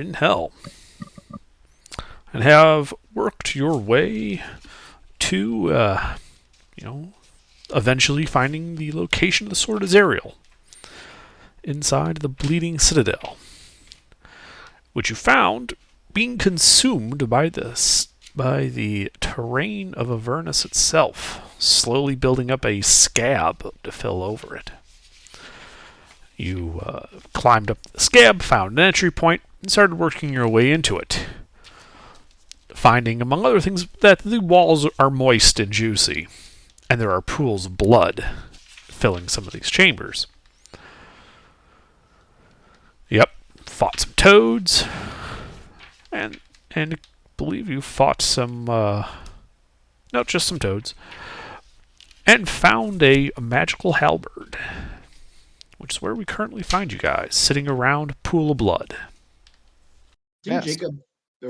in hell and have worked your way to, eventually finding the location of the sword Azariel inside the Bleeding Citadel, which you found being consumed by the terrain of Avernus itself, slowly building up a scab to fill over it. You climbed up the scab, found an entry point, and started working your way into it, finding, among other things, that the walls are moist and juicy, and there are pools of blood filling some of these chambers. Yep, fought some toads, and I believe you fought some, no, just some toads, and found a magical halberd, which is where we currently find you guys, sitting around a pool of blood. Didn't Yes. Jacob?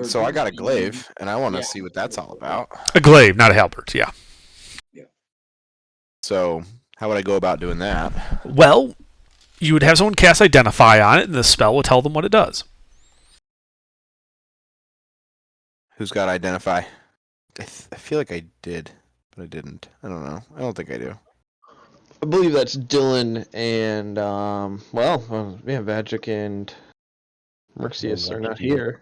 So I got a glaive, and I want to see what that's all about. A glaive, not a halberd, yeah. So how would I go about doing that? Well, you would have someone cast Identify on it, and the spell would tell them what it does. Who's got Identify? I feel like I did, but I didn't. I don't know. I don't think I do. I believe that's Dylan and Vagic and Mercius are not here.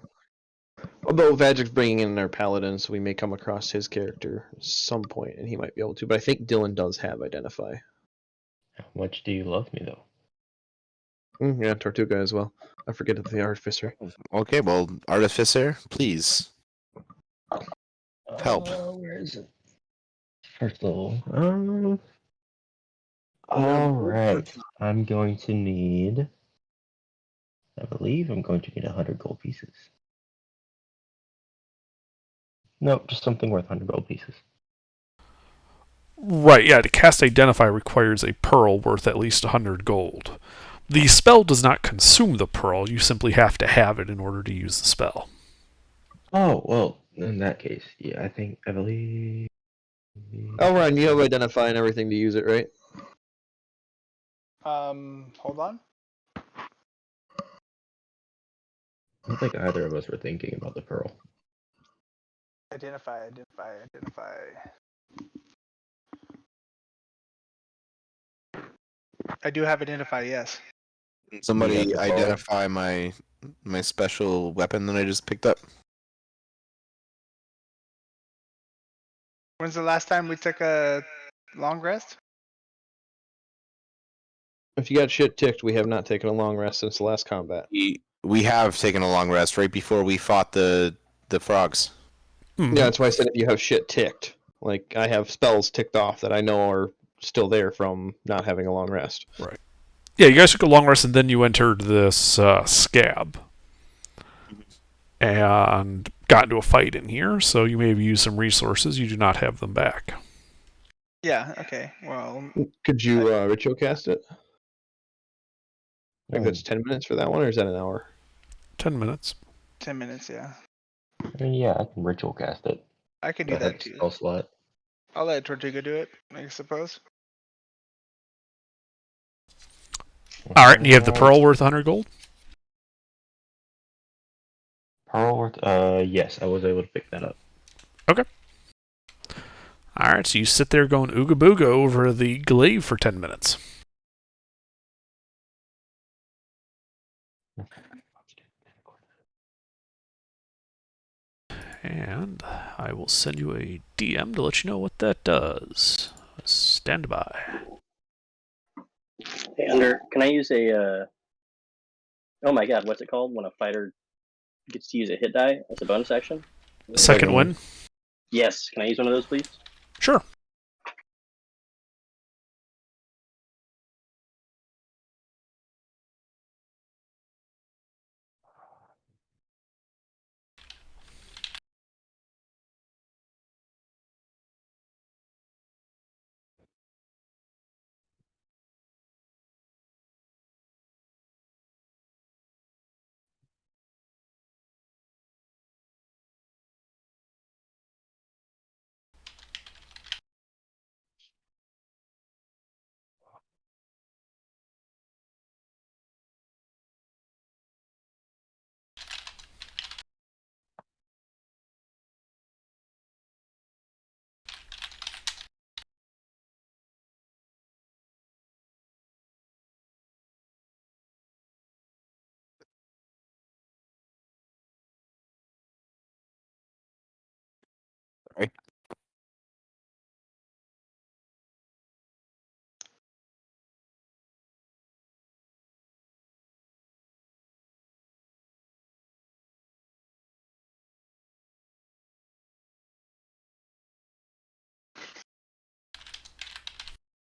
Although Vagic's bringing in their paladin, so we may come across his character at some point, and he might be able to. But I think Dylan does have Identify. How much do you love me, though? Yeah, Tortuga as well. I forget the Artificer. Okay, well, Artificer, please. Help. Where is it? First level. Alright. I'm going to need... I believe I'm going to need 100 gold pieces. No, just something worth 100 gold pieces. Right, yeah, to cast Identify requires a pearl worth at least 100 gold. The spell does not consume the pearl, you simply have to have it in order to use the spell. Oh, well, in that case, yeah, I believe... Oh, Ryan, you have Identify and everything to use it, right? Hold on. I don't think either of us were thinking about the pearl. Identify. I do have Identify, yes. Somebody You got the pearl? identify my special weapon that I just picked up. When's the last time we took a long rest? If you got shit ticked, we have not taken a long rest since the last combat. We have taken a long rest right before we fought the frogs. Mm-hmm. Yeah, that's why I said if you have shit ticked. Like, I have spells ticked off that I know are still there from not having a long rest. Right. Yeah, you guys took a long rest, and then you entered this scab. And got into a fight in here, so you may have used some resources. You do not have them back. Yeah, okay. Well, Could you ritual cast it? Like that's 10 minutes for that one, or is that an hour? 10 minutes. 10 minutes, yeah. I mean, yeah, I can ritual cast it. I can do I have that too. spell slot. I'll let Tortuga do it, I suppose. Alright, and you have the pearl worth 100 gold? Pearl worth, yes, I was able to pick that up. Okay. Alright, so you sit there going ooga booga over the glaive for 10 minutes. And I will send you a DM to let you know what that does. Stand by. Hey, Under, can I use a, oh my god, what's it called when a fighter gets to use a hit die as a bonus action? Second win? Yes, can I use one of those, please? Sure.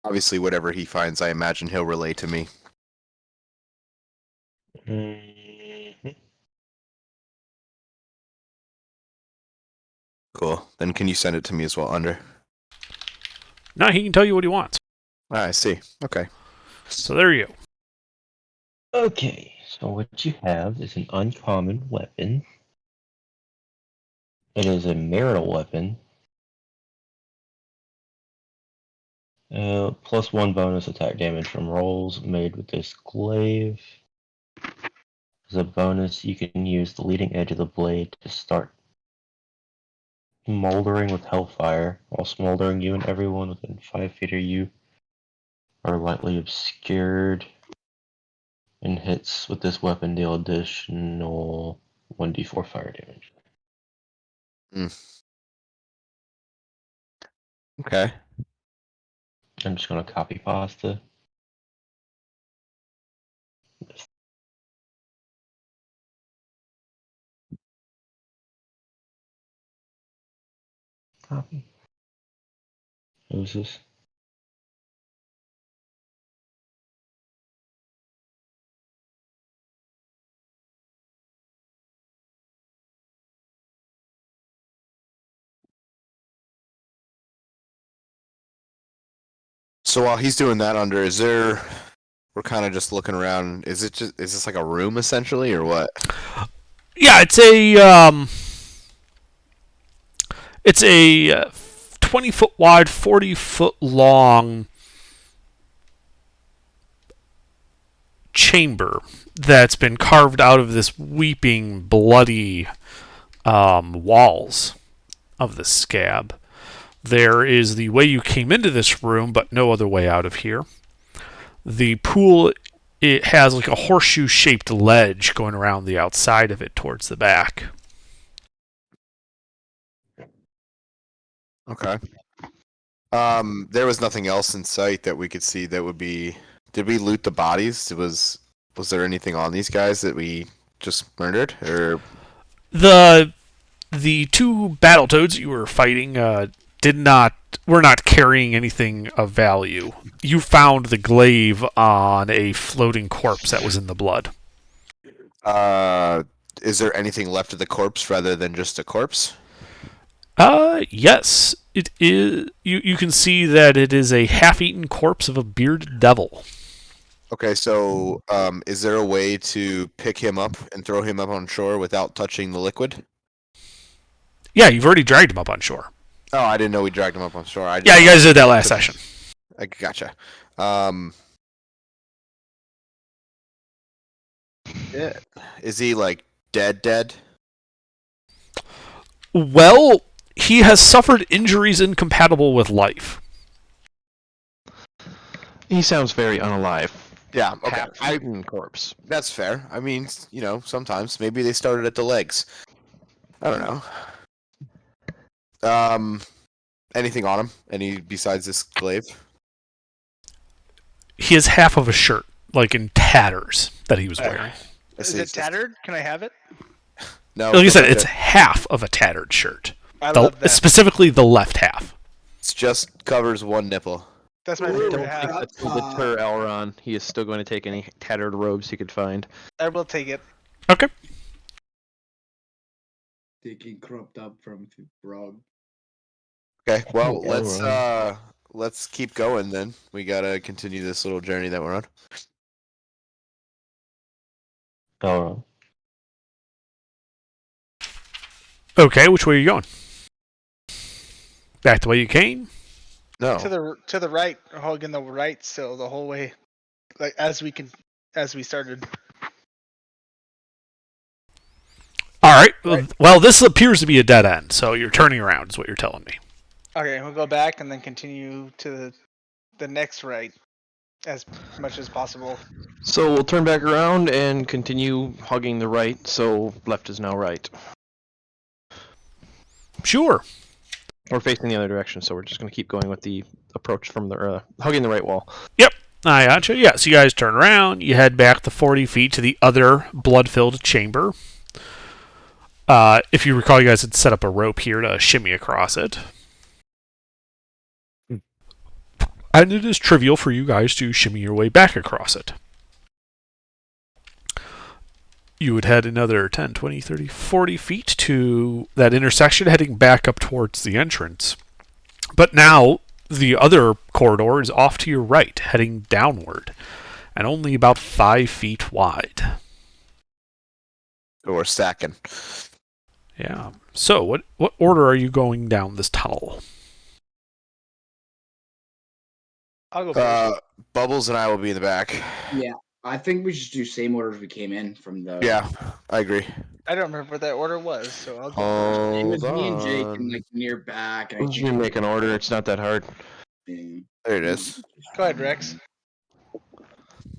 Obviously, whatever he finds, I imagine he'll relay to me. Mhm. Cool. Then can you send it to me as well, Under? Now he can tell you what he wants. I see. Okay. So there you go. Okay, so what you have is an uncommon weapon. It is a marital weapon. +1 bonus attack damage from rolls made with this glaive. As a bonus, you can use the leading edge of the blade to start smoldering with hellfire. While smoldering, you and everyone within 5 feet of you are lightly obscured. And hits with this weapon deal additional 1d4 fire damage. Okay. I'm just going to copy pasta. Copy. Who's this? So while he's doing that, Under, we're kind of just looking around. Is this like a room essentially, or what? Yeah, it's a 20-foot wide, 40-foot long chamber that's been carved out of this weeping, bloody walls of the scab. There is the way you came into this room, but no other way out of here. The pool, it has like a horseshoe-shaped ledge going around the outside of it towards the back. Okay. There was nothing else in sight that we could see that would be. Did we loot the bodies? Was there anything on these guys that we just murdered, or? The two battletoads you were fighting were not carrying anything of value. You found the glaive on a floating corpse that was in the blood. Is there anything left of the corpse rather than just a corpse? Yes. It is. You can see that it is a half-eaten corpse of a bearded devil. Okay, so is there a way to pick him up and throw him up on shore without touching the liquid? Yeah, you've already dragged him up on shore. Oh, I didn't know we dragged him up on shore. Yeah, you guys did that last session. I gotcha. Yeah. Is he like dead? Well, he has suffered injuries incompatible with life. He sounds very unalive. Yeah. Okay. Half-eaten corpse. That's fair. I mean, sometimes maybe they started at the legs. I don't know. Anything on him? Any besides this glaive? He has half of a shirt, like in tatters, that he was wearing. Is it tattered? Can I have it? No. Like I said, it's half of a tattered shirt. I love that. Specifically the left half. It just covers one nipple. That's my I favorite don't half. think that will deter Elron. He is still going to take any tattered robes he could find. I will take it. Okay. Taking cropped up from Rob. Okay. Well, Yeah, let's keep going then. We gotta continue this little journey that we're on. Alright. Okay, which way are you going? Back the way you came? No. To the right, holding the right still the whole way, like as we started. All right. Well, this appears to be a dead end, so you're turning around, is what you're telling me. Okay, we'll go back and then continue to the next right as much as possible. So we'll turn back around and continue hugging the right, so left is now right. Sure. We're facing the other direction, so we're just going to keep going with the approach from the hugging the right wall. I gotcha. Yeah, so you guys turn around, you head back the 40 feet to the other blood-filled chamber. If you recall, you guys had set up a rope here to shimmy across it. And it is trivial for you guys to shimmy your way back across it. You would head another 10, 20, 30, 40 feet to that intersection, heading back up towards the entrance. But now, the other corridor is off to your right, heading downward, and only about 5 feet wide. So we're stacking. Yeah. So, what order are you going down this tunnel? I'll go first. Bubbles and I will be in the back. Yeah, I think we should do same order as we came in from the. Yeah, I agree. I don't remember what that order was, so I'll go It first. was Hold me and Jake on. and like near back. And I You can make an order. It's not that hard. think There it is. Go ahead, Rex.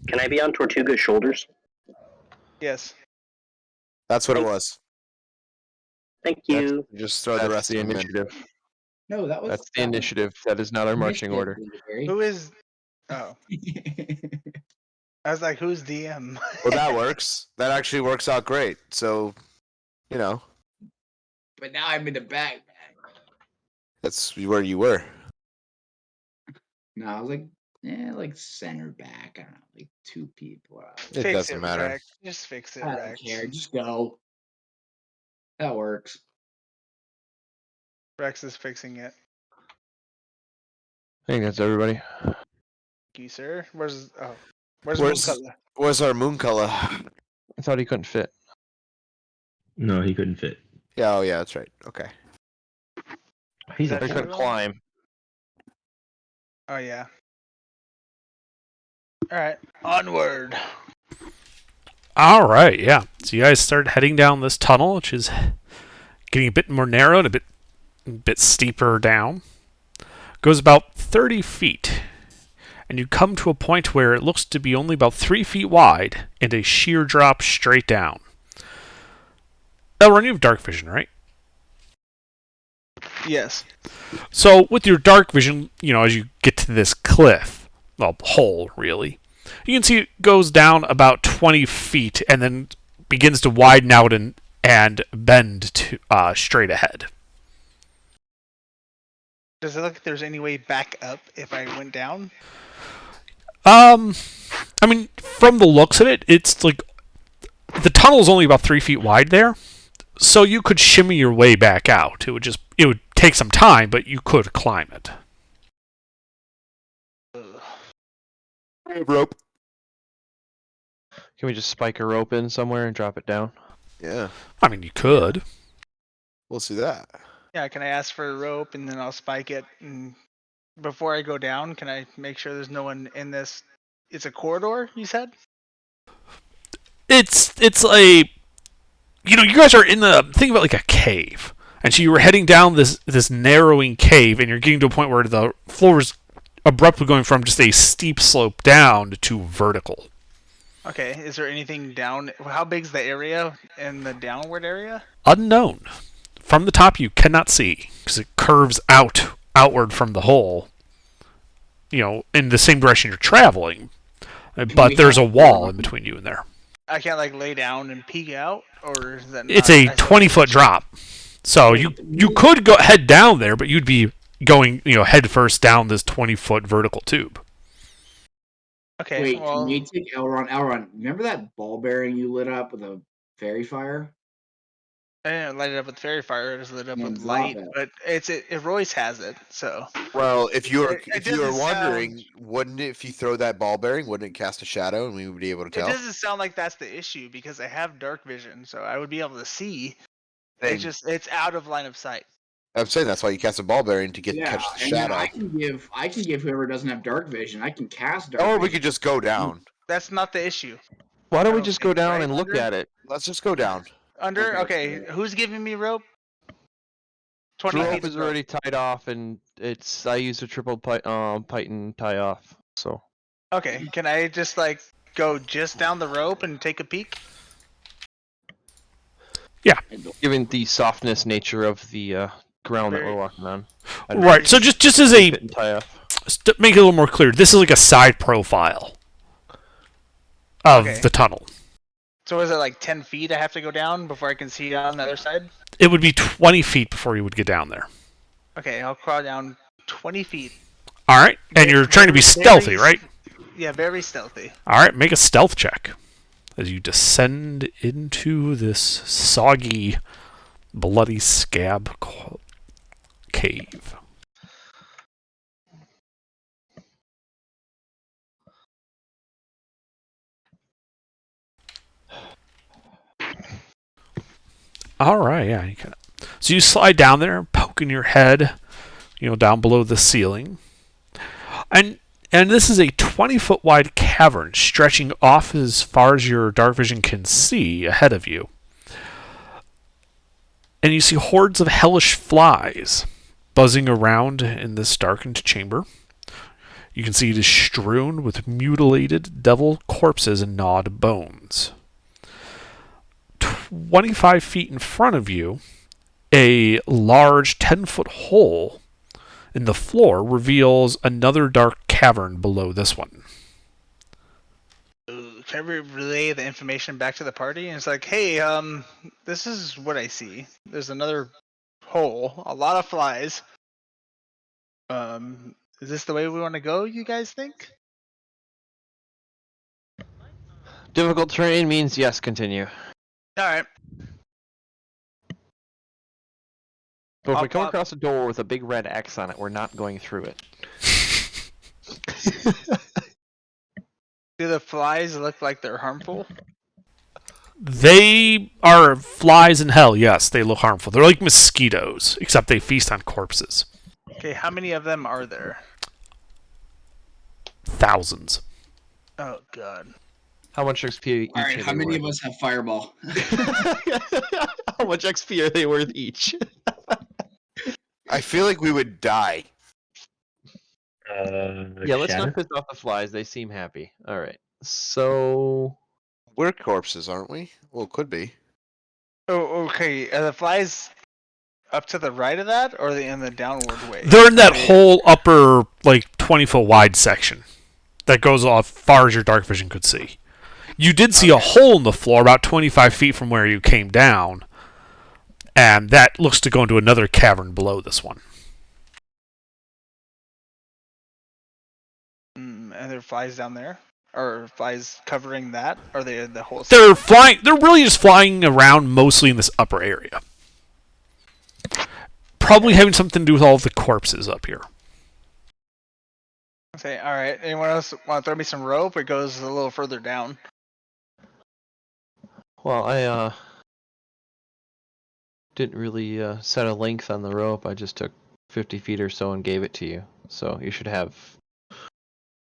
Can I be on Tortuga's shoulders? Yes. That's what it was. Thank you. Just throw the rest the of them in. initiative. No, that was. That's the initiative. That is not our marching order. Who is? Oh, I was like, who's DM? Well, that works. That actually works out great. So, you know, But now I'm in the back. that's where you were. No, I was like center back. I don't know, like 2 people. It Fix doesn't it, matter. Rex. Just fix it, I don't Rex. care. Just go. That works. Rex is fixing it. I think that's everybody. Thank you, sir. Where's Where's- Mooncolor? Where's our moon color? I thought he couldn't fit. No, he couldn't fit. Yeah, oh yeah, that's right. Okay. He's that a He couldn't everyone? climb. Oh yeah. All right, onward. All right, yeah. So you guys start heading down this tunnel, which is getting a bit more narrow and a bit steeper down. Goes about 30 feet, and you come to a point where it looks to be only about 3 feet wide and a sheer drop straight down. Elron, you have dark vision, right? Yes. So with your dark vision, as you get to this cliff, well, hole really, you can see it goes down about 20 feet and then begins to widen out and bend to straight ahead. Does it look like there's any way back up if I went down? I mean, from the looks of it, it's like the tunnel's only about 3 feet wide there, so you could shimmy your way back out. It would take some time, but you could climb it. Rope. Can we just spike a rope in somewhere and drop it down? Yeah, I mean, you could. we'll see that. Yeah, can I ask for a rope and then I'll spike it? And before I go down, can I make sure there's no one in this? It's a corridor, you said? It's a you guys are in the think about like a cave, and so you were heading down this narrowing cave, and you're getting to a point where the floor is abruptly going from just a steep slope down to vertical. Okay, is there anything down? How big's the area in the downward area? Unknown. From the top, you cannot see because it curves outward from the hole. In the same direction you're traveling, but there's a wall in between you and there. I can't like lay down and peek out, or is that? It's not a 20-foot drop, so you could go head down there, but you'd be going head first down this 20-foot vertical tube. Okay, Wait, well, can we take Elron? Elron, remember that ball bearing you lit up with a fairy fire? I didn't light it up with fairy fire. I just lit it up Yeah, with drop light, it. but it Royce has it, so Well, if you were It if you were doesn't wondering, sound- wouldn't it, if you throw that ball bearing, wouldn't it cast a shadow and we would be able to it tell? doesn't sound like that's the issue because I have dark vision, so I would be able to see. Thing. It's out of line of sight. I'm saying that's why you cast a ball bearing to catch the and then shadow. I can give whoever doesn't have dark vision. I can cast dark. Or we vision. could just go down. That's not the issue. Why don't we don't just go think, down right, and look Under? at it? Let's just go down. Under Okay, okay, so- who's giving me rope? The 20 rope feet is of rope. already tied off, and I used a triple python tie off. So Okay, can I just like go just down the rope and take a peek? given the softness nature of the ground that Very- we're walking on, Right. So just as fit a and tie off. to make it a little more clear, this is like a side profile of Okay. the tunnel. So is it like 10 feet I have to go down before I can see on the other side? It would be 20 feet before you would get down there. Okay, I'll crawl down 20 feet. All right, and you're trying to be stealthy, right? Yeah, very stealthy. All right, make a stealth check as you descend into this soggy, bloody scab cave. All right, yeah. So you slide down there, poking your head, down below the ceiling, and this is a 20-foot wide cavern stretching off as far as your dark vision can see ahead of you. And you see hordes of hellish flies buzzing around in this darkened chamber. You can see it is strewn with mutilated devil corpses and gnawed bones. 25 feet in front of you, a large 10-foot hole in the floor reveals another dark cavern below this one. Can I relay the information back to the party? And it's like, hey, this is what I see. There's another hole, a lot of flies. Is this the way we want to go, you guys think? Difficult terrain means yes, continue. Alright. But if I'll we come pop- across a door with a big red X on it, we're not going through it. Do the flies look like they're harmful? They are flies in hell, yes. They look harmful. They're like mosquitoes, except they feast on corpses. Okay, how many of them are there? Thousands. Oh, God. How much XP each All right, are how they many of worth? us have fireball? How much XP are they worth each? I feel like we would die. Yeah, let's Shannon? not piss off the flies. They seem happy. All right. So We're corpses, aren't we? Well, could be. Oh, okay. Are the flies up to the right of that, or are they in the downward way? They're in that whole upper, 20-foot wide section that goes off far as your dark vision could see. You did see a hole in the floor about 25 feet from where you came down, and that looks to go into another cavern below this one. And there are flies down there? Or flies covering that? Or are they in the whole They're really just flying around mostly in this upper area. Probably having something to do with all of the corpses up here. Okay, alright. Anyone else want to throw me some rope? It goes a little further down. well, I didn't really set a length on the rope. I just took 50 feet or so and gave it to you. So you should have.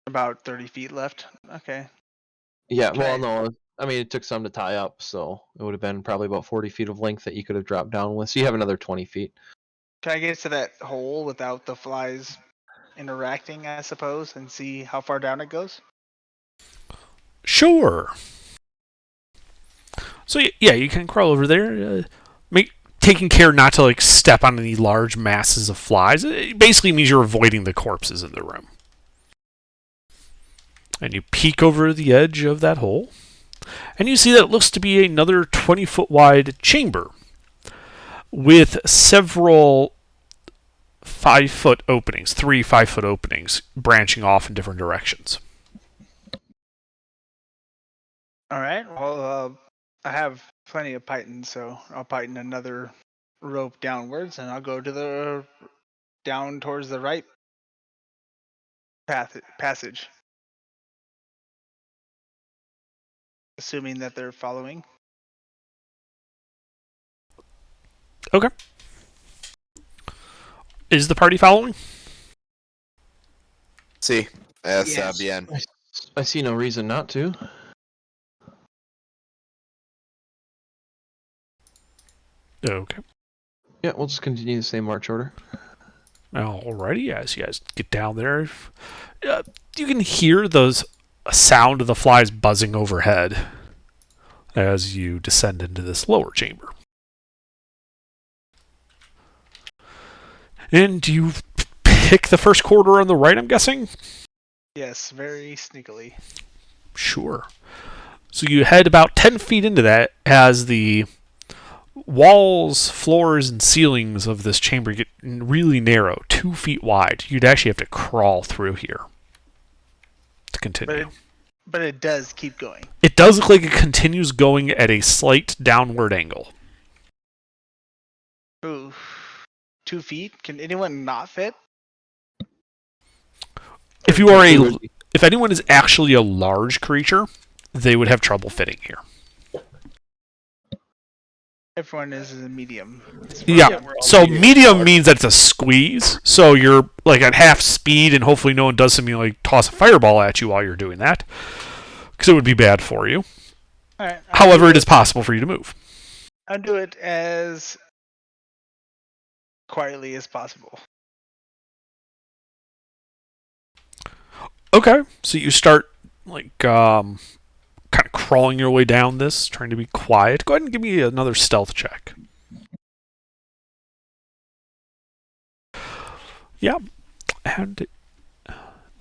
About 30 feet left. Okay. Yeah. Okay. Well, no. I mean, it took some to tie up, so it would have been probably about 40 feet of length that you could have dropped down with. So you have another 20 feet. Can I get to that hole without the flies interacting, I suppose, and see how far down it goes? Sure. So yeah, you can crawl over there. Taking care not to step on any large masses of flies. It basically means you're avoiding the corpses in the room. And you peek over the edge of that hole, and you see that it looks to be another 20-foot wide chamber with several 5-foot openings, 3 5-foot openings branching off in different directions. Alright, well, I have plenty of python, so I'll python another rope downwards, and I'll go to the down towards the right passage. Assuming that they're following. Okay. Is the party following? Sí, Yes. bien. I see no reason not to. Okay. Yeah, we'll just continue the same march order. Alrighty, as you guys get down there, you can hear the sound of the flies buzzing overhead as you descend into this lower chamber. And you pick the first corridor on the right, I'm guessing? Yes, very sneakily. Sure. So you head about 10 feet into that as the walls, floors, and ceilings of this chamber get really narrow, 2 feet wide. You'd actually have to crawl through here to continue. But it does keep going. It does look like it continues going at a slight downward angle. Ooh. 2 feet? Can anyone not fit? If anyone is actually a large creature, they would have trouble fitting here. Everyone is a medium. Yeah. So medium means that it's a squeeze. So you're like at half speed, and hopefully no one does something like toss a fireball at you while you're doing that, because it would be bad for you. All right, However, it is possible for you to move. I'll do it as quietly as possible. Okay. So you start like kind of crawling your way down this, trying to be quiet. Go ahead and give me another stealth check. Yeah. And it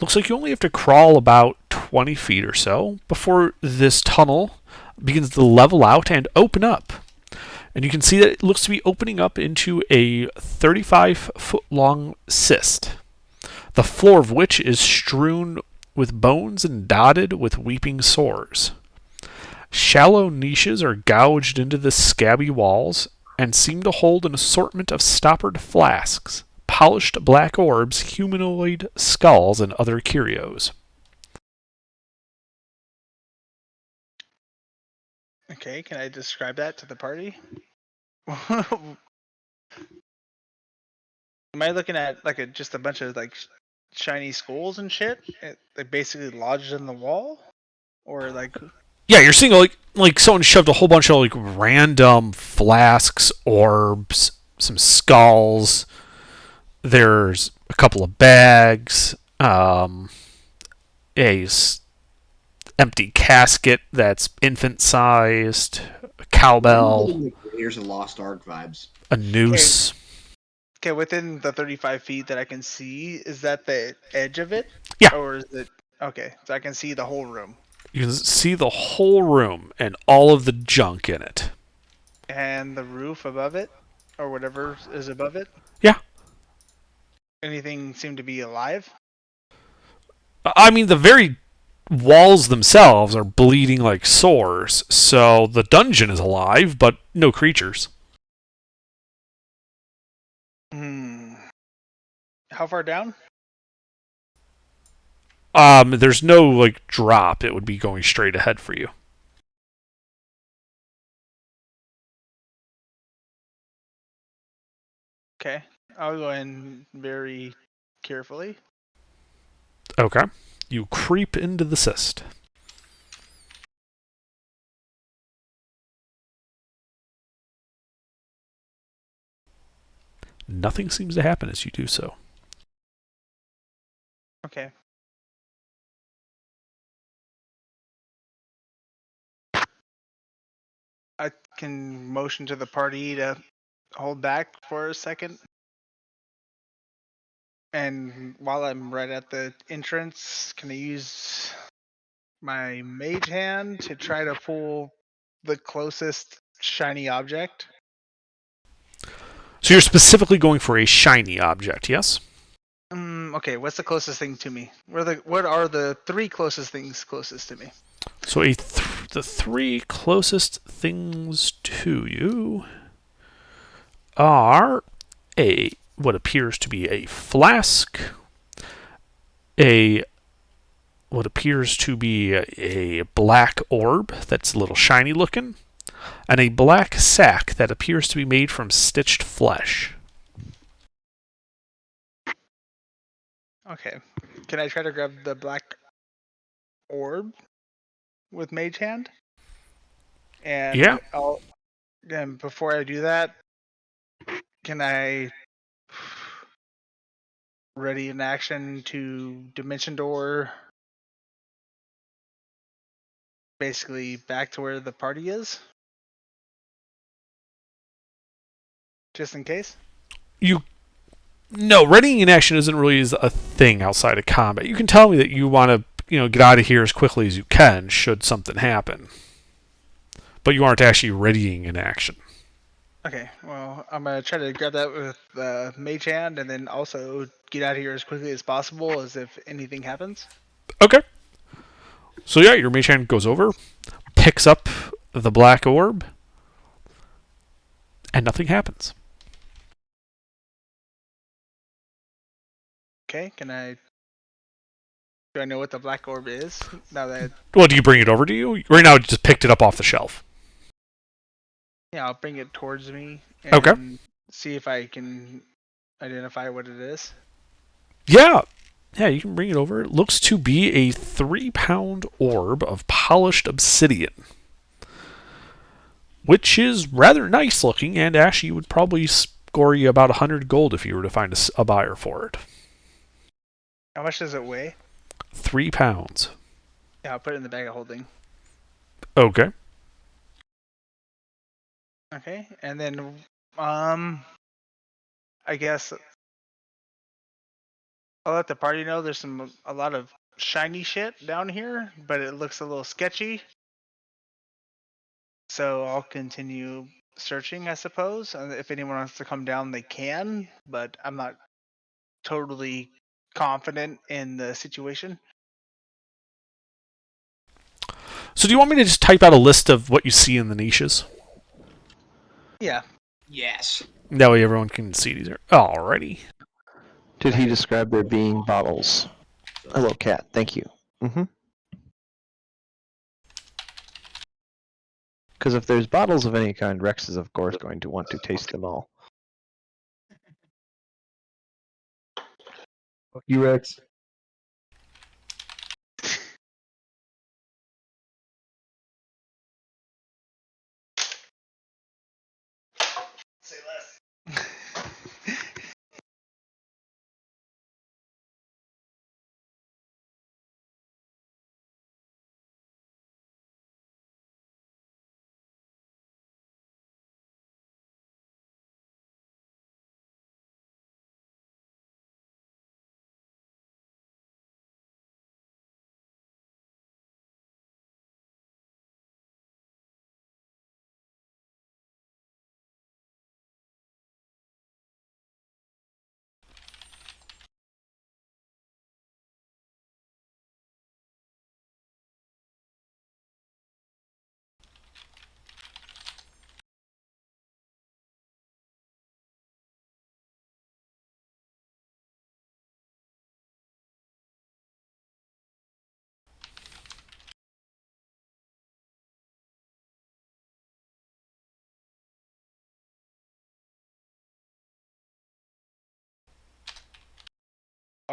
looks like you only have to crawl about 20 feet or so before this tunnel begins to level out and open up. And you can see that it looks to be opening up into a 35-foot long cyst, the floor of which is strewn with bones and dotted with weeping sores. Shallow niches are gouged into the scabby walls and seem to hold an assortment of stoppered flasks, polished black orbs, humanoid skulls, and other curios. Okay, can I describe that to the party? Am I looking at like just a bunch of like shiny skulls and shit? Like basically lodged in the wall, or like? Yeah, you're seeing like someone shoved a whole bunch of like random flasks, orbs, some skulls. There's a couple of bags, empty casket that's infant-sized, a cowbell, Here's a Lost Ark vibes. a noose. Okay, within the 35 feet that I can see, is that the edge of it? Yeah. Or is it okay? So I can see the whole room. You can see the whole room and all of the junk in it. And the roof above it, or whatever is above it. Yeah. Anything seem to be alive? I mean, the very walls themselves are bleeding like sores, so the dungeon is alive, but no creatures. How far down? There's no like drop. It would be going straight ahead for you. Okay, I'll go in very carefully. Okay. You creep into the cyst. Nothing seems to happen as you do so. Okay. I can motion to the party to hold back for a second. And while I'm right at the entrance, can I use my mage hand to try to pull the closest shiny object? So you're specifically going for a shiny object, yes? Okay, what's the closest thing to me? What are the 3 closest things closest to me? So the 3 closest things to you are what appears to be a flask, what appears to be a black orb that's a little shiny looking, and a black sack that appears to be made from stitched flesh. Okay. Can I try to grab the black orb with mage hand? And Yeah. And before I do that, can I ready an action to dimension door basically back to where the party is? Just in case? No, readying in action isn't really a thing outside of combat. You can tell me that you want to, get out of here as quickly as you can should something happen. But you aren't actually readying in action. Okay, well, I'm gonna try to grab that with the mage hand, and then also get out of here as quickly as possible, as if anything happens. Okay. So yeah, your mage hand goes over, picks up the black orb, and nothing happens. Okay, do I know what the black orb is now that? Well, do you bring it over to you? Right now, you just picked it up off the shelf. Yeah, I'll bring it towards me Okay. and see if I can identify what it is. Yeah. Yeah, you can bring it over. It looks to be a 3-pound orb of polished obsidian, which is rather nice looking, and Ashy would probably score you about 100 gold if you were to find a buyer for it. How much does it weigh? 3 pounds. Yeah, I'll put it in the bag of holding. Okay. Okay, and then I guess I'll let the party know there's a lot of shiny shit down here, but it looks a little sketchy. So I'll continue searching, I suppose. And if anyone wants to come down, they can, but I'm not totally confident in the situation. So do you want me to just type out a list of what you see in the niches? Yeah. Yes. That way everyone can see these. Alrighty. Did he describe there being bottles? Hello, cat. Thank you. Mm-hmm. Because if there's bottles of any kind, Rex is of course going to want to taste them all. Fuck you, Rex. Say less.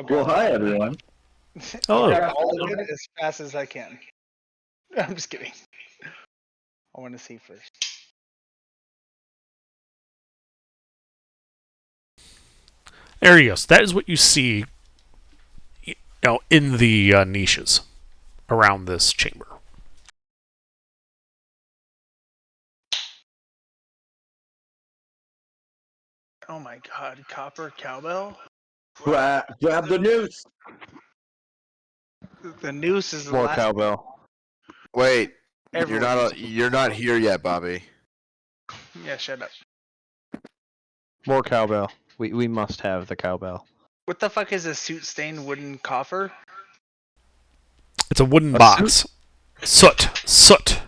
Well, hi, everyone. I'll Hello. grab all of it as fast as I can. I'm just kidding. I want to see first. There you go. So that is what you see, in the niches around this chamber. Oh my god, copper cowbell? Grab the noose. The noose is the More last cowbell. Wait, everyone. you're not here yet, Bobby. Yeah, shut up. More cowbell. We must have the cowbell. What the fuck is a soot stained wooden coffer? It's a wooden A box. Soot. Soot.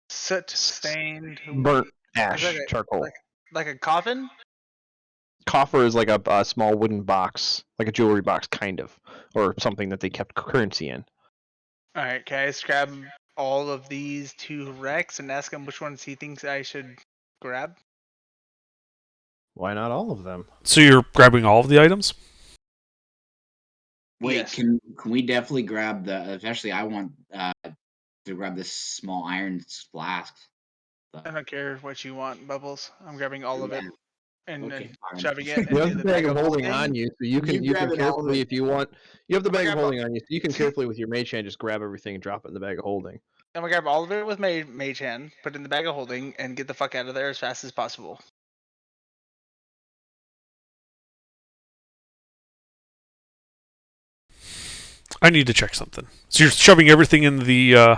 Soot stained. Burnt Is ash, that charcoal. like a coffin? Coffer is like a small wooden box, like a jewelry box, kind of, or something that they kept currency in. Alright, can I just grab all of these to Rex and ask him which ones he thinks I should grab? Why not all of them? So you're grabbing all of the items? Wait, Yes. can we definitely grab the? Especially, I want to grab this small iron flask. I don't care what you want, Bubbles. I'm grabbing all of it and Okay, fine. shoving it You have into the the bag of holding on you, so you can grab it all carefully, of it. if you want. You have the I'm gonna bag of grab holding on you, so you can carefully with your mage hand just grab everything and drop it in the bag of holding. I'm gonna grab all of it with my mage hand, put it in the bag of holding, and get the fuck out of there as fast as possible. I need to check something. So you're shoving everything in the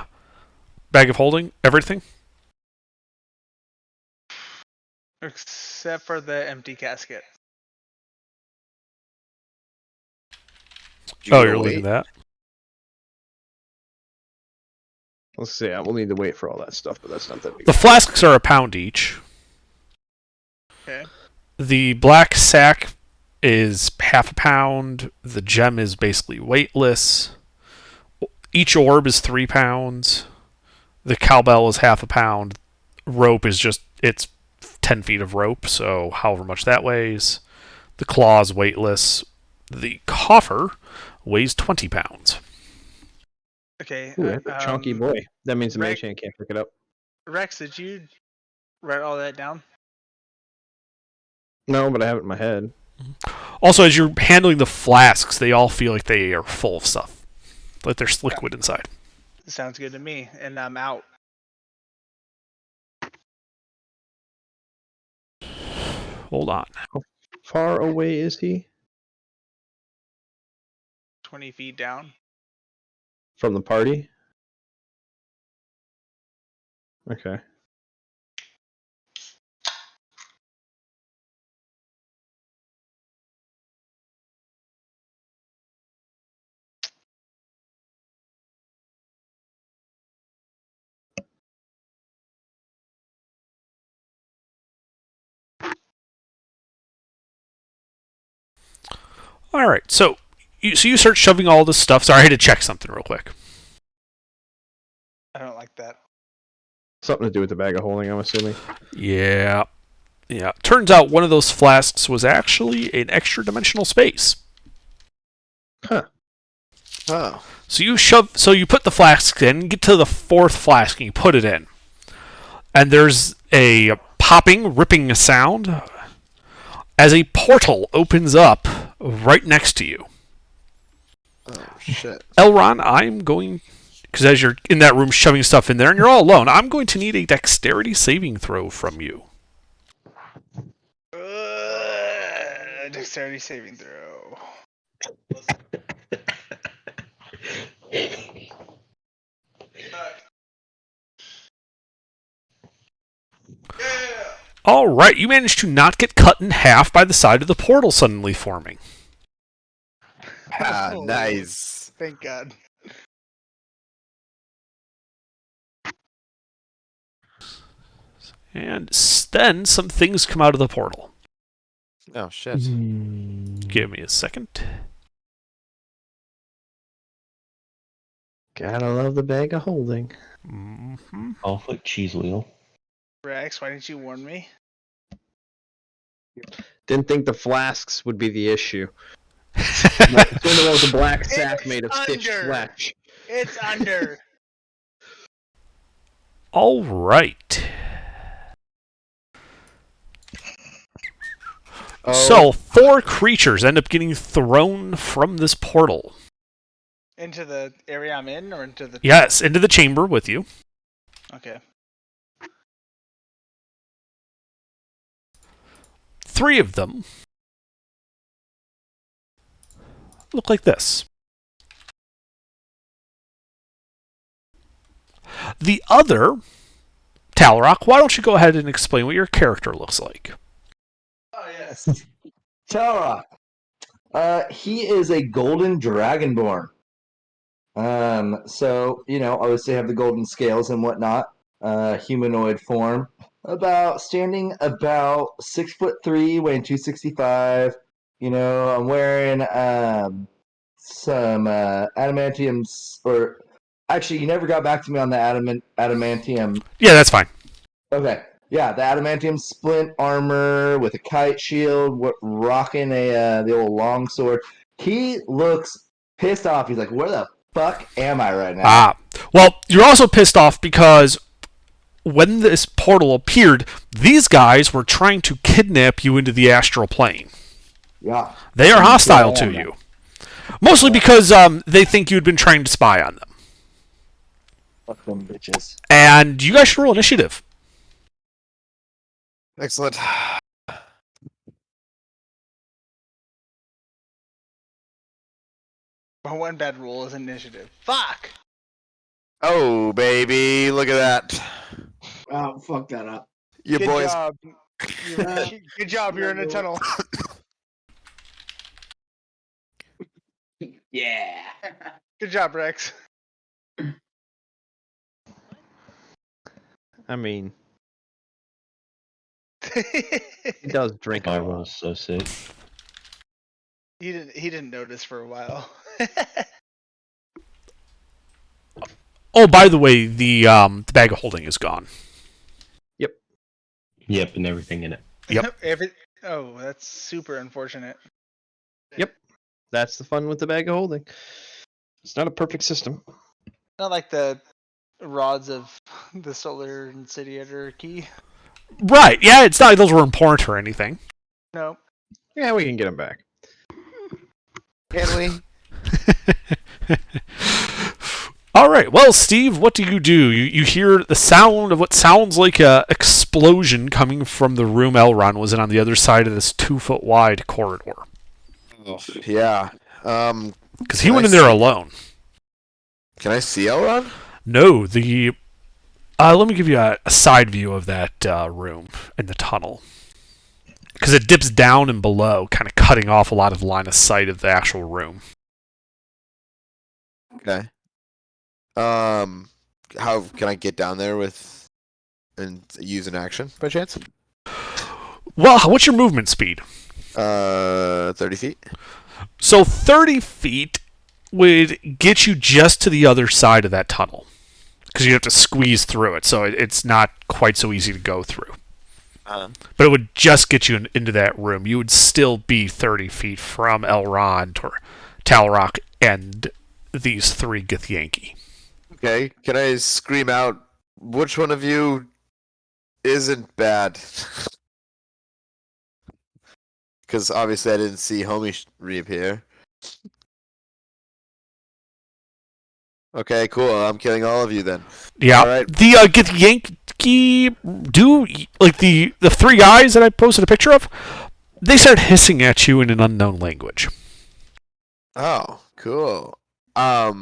bag of holding? Everything? Except for the empty casket. Did you Oh, go you're wait? leaving that. Let's see. We'll need to wait for all that stuff, but that's not that big. The flasks are £1 each. Okay. The black sack is £0.5. The gem is basically weightless. Each orb is £3. The cowbell is £0.5. Rope is it's 10 feet of rope, so however much that weighs. The claw is weightless. The coffer weighs £20. Okay. Ooh, that's a chunky boy. That means the mage hand can't pick it up. Rex, did you write all that down? No, but I have it in my head. Also, as you're handling the flasks, they all feel like they are full of stuff. Like there's liquid inside. Sounds good to me. And I'm out. Hold on. How far away is he 20 feet down. from the party? Okay. All right, so you start shoving all this stuff. Sorry, I had to check something real quick. I don't like that. Something to do with the bag of holding, I'm assuming. Yeah. Turns out one of those flasks was actually an extra dimensional space. Huh. Oh. So you put the flask in, get to the fourth flask, and you put it in. And there's a popping, ripping sound as a portal opens up right next to you. Oh, shit. Elron, I'm going... Because as you're in that room shoving stuff in there and you're all alone, I'm going to need a dexterity saving throw from you. Dexterity saving throw. All right, you managed to not get cut in half by the side of the portal suddenly forming. Ah, Oh, nice. Thank God. And then some things come out of the portal. Oh, shit. Give me a second. Gotta love the bag of holding. Mm-hmm. Conflict cheese wheel. Rex, why didn't you warn me? Didn't think the flasks would be the issue. It was a black sack made of stitched under. flesh. It's under. All right. Oh, So, 4 creatures end up getting thrown from this portal. Into the area I'm in, or into the... Yes, into the chamber with you. Okay. 3 of them look like this. The other, Talrock, why don't you go ahead and explain what your character looks like? Oh, yes. Tara. He is a golden dragonborn. So, obviously have the golden scales and whatnot. Humanoid form. Standing about 6'3", weighing 265. I'm wearing some adamantium, or actually, you never got back to me on the adamantium. Yeah, that's fine. Okay, yeah, the adamantium splint armor with a kite shield, rocking the old longsword. He looks pissed off. He's like, "Where the fuck am I right now?" Well, you're also pissed off because when this portal appeared, these guys were trying to kidnap you into the astral plane. Yeah, They are hostile to Yeah. you. Mostly because they think you'd been trying to spy on them. Fuck them bitches. And you guys should roll initiative. excellent. My one bad rule is initiative. Fuck! Oh, baby. Look at that. Oh, fuck that up. Your Good boys job. Good job. You're in a tunnel. Yeah. Good job, Rex. I mean, he he does drink a I lot. was so sick. didn't notice for a while. Oh, by the way, the bag of holding is gone. Yep, and everything in it. Yep. Oh, that's super unfortunate. That's the fun with the bag of holding. It's not a perfect system. Not like the rods of the solar incendiator key. Right. Yeah, it's not like those were important or anything. No. Yeah, we can get him back. Can we? All right. Well, Steve, what do? You hear the sound of what sounds like a explosion coming from the room Elron was in on the other side of this 2-foot wide corridor. Oh, yeah. Because he went in there alone. Can I see Elrond? No, the. Let me give you a side view of that room in the tunnel. Because it dips down and below, kind of cutting off a lot of line of sight of the actual room. Okay. How can I get down there and use an action by chance? Well, what's your movement speed? 30 feet. So 30 feet would get you just to the other side of that tunnel. Because you have to squeeze through it, so it's not quite so easy to go through. But it would just get you into that room. You would still be 30 feet from Elrond or Talrock and these three Githyanki. Okay. Can I scream out, which one of you isn't bad? Because obviously I didn't see Homie reappear. Okay, cool. I'm killing all of you then. Yeah. All right. The Githyanki do, like the three guys that I posted a picture of, they start hissing at you in an unknown language. Oh, cool. I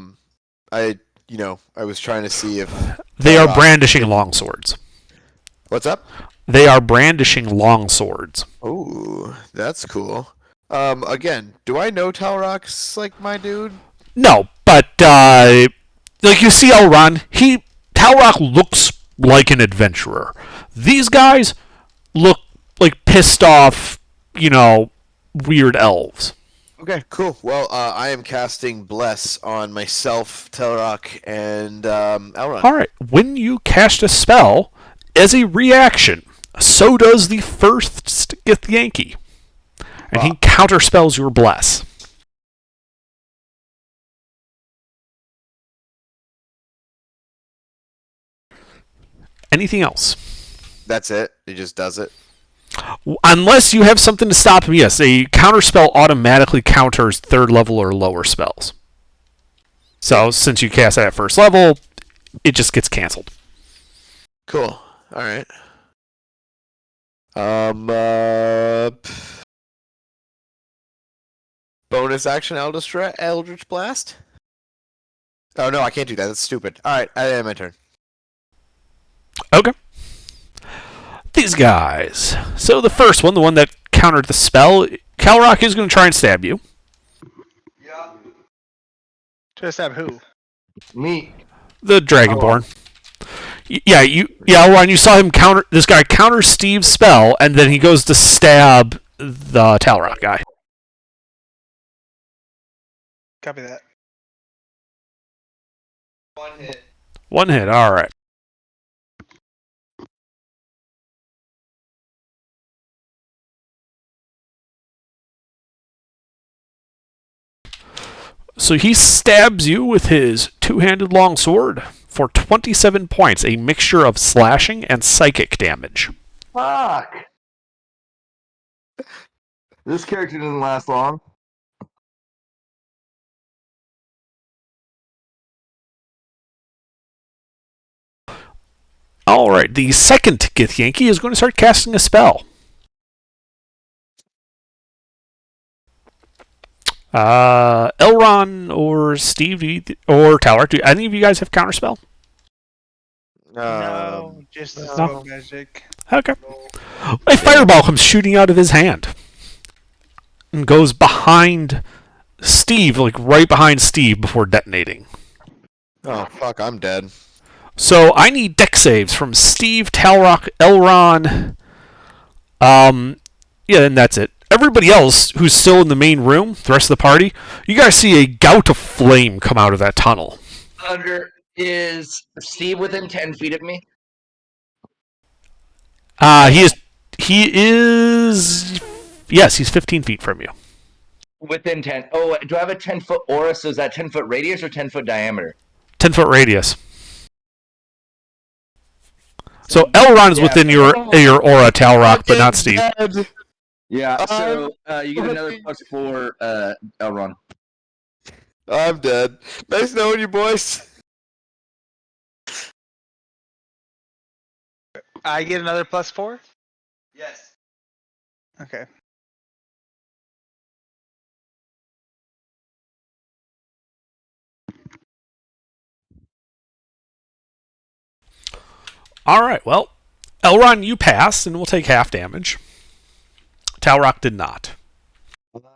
was trying to see if They are brandishing longswords. What's up? They are brandishing longswords. Ooh, that's cool. Again, do I know Talrock's like my dude? No, but like you see Elrond, Talrock looks like an adventurer. These guys look like pissed off, weird elves. Okay, cool. Well, I am casting Bless on myself, Talrock, and Elrond. All right. When you cast a spell, as a reaction, so does the first Githyanki. And he counterspells your Bless. Anything else? That's it. He just does it. Unless you have something to stop him, yes. A counterspell automatically counters 3rd level or lower spells. So, since you cast that at 1st level, it just gets canceled. Cool. All right. Bonus action Eldritch Blast? Oh, no, I can't do that. That's stupid. All right, I have my turn. Okay. These guys. So the first one, the one that countered the spell, Calrock is going to try and stab you. Yeah. To stab who? Me. The Dragonborn. Ryan, you saw him counter. This guy counters Steve's spell, and then he goes to stab the Talrock guy. Copy that. One hit. All right. So he stabs you with his two-handed longsword for 27 points, a mixture of slashing and psychic damage. Fuck. This character doesn't last long. All right, the second Githyanki is going to start casting a spell. Elron or Steve or Talrock, do any of you guys have counterspell? No, just no. smoke magic. Okay. A fireball comes shooting out of his hand and goes behind Steve, like right behind Steve before detonating. Oh fuck! I'm dead. So I need deck saves from Steve, Talrock, Elron. Yeah, and that's it. Everybody else who's still in the main room, the rest of the party, you guys see a gout of flame come out of that tunnel. Is Steve within 10 feet of me? He is. Yes, he's 15 feet from you. Within 10. Oh, do I have a 10-foot aura? So is that 10-foot radius or 10-foot diameter? 10-foot radius. So Elron is within your aura, Talrock, but not Steve. Dead. Yeah, so you get another +4, Elron. I'm dead. Nice knowing you, boys. I get another +4? Yes. Okay. Alright, well, Elron, you pass, and we'll take half damage. Talrock did not.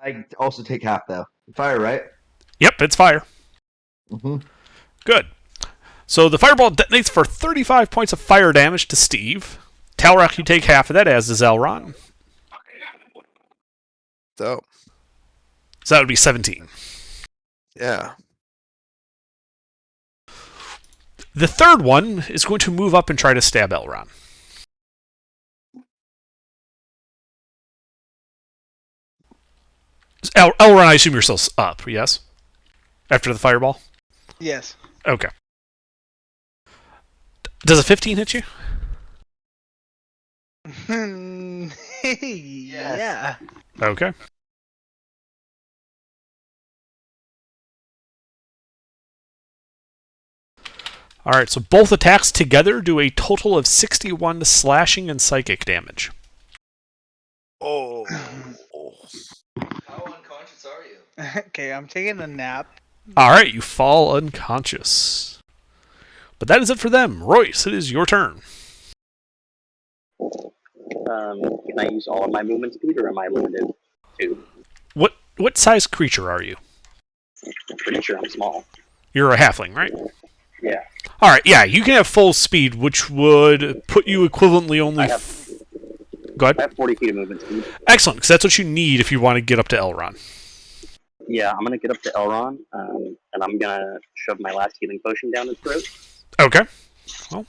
I also take half, though. Fire, right? Yep, it's fire. Mm-hmm. Good. So the fireball detonates for 35 points of fire damage to Steve. Talrock, you take half of that, as does Elron. So, So that would be 17. yeah. The third one is going to move up and try to stab Elron. Elron, I assume you're still up, yes? After the fireball? Yes. Okay. Does a 15 hit you? Yeah. Okay. Alright, so both attacks together do a total of 61 slashing and psychic damage. Oh. How unconscious are you? Okay, I'm taking a nap. Alright, you fall unconscious. But that is it for them. Royce, it is your turn. Can I use all of my movement speed, or am I limited to? What size creature are you? I'm pretty sure I'm small. You're a halfling, right? Yeah. Alright, yeah, you can have full speed, which would put you equivalently only... Go ahead. I have 40 feet of movement speed. Excellent, because that's what you need if you want to get up to Elron. Yeah, I'm gonna get up to Elron, and I'm gonna shove my last healing potion down his throat. Okay. Well,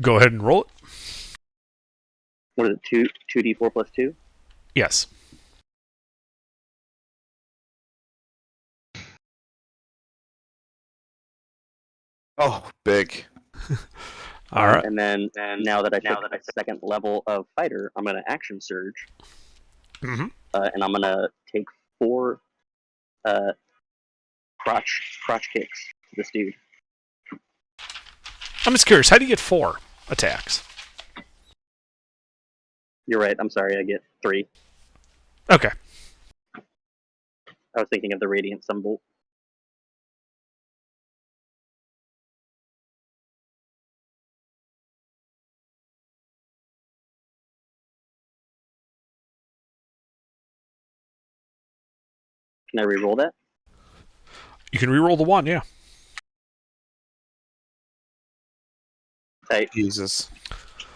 go ahead and roll it. What is it? 2d4 plus 2? Yes. Oh, big. Alright. And then now that I took a second level of fighter, I'm gonna action surge, Mm-hmm. and I'm gonna take 4 crotch kicks to this dude. I'm just curious, how do you get 4 attacks? You're right. I'm sorry. I get 3. Okay. I was thinking of the radiant symbol. Can I re-roll that? You can reroll the 1, yeah. Tight. Jesus.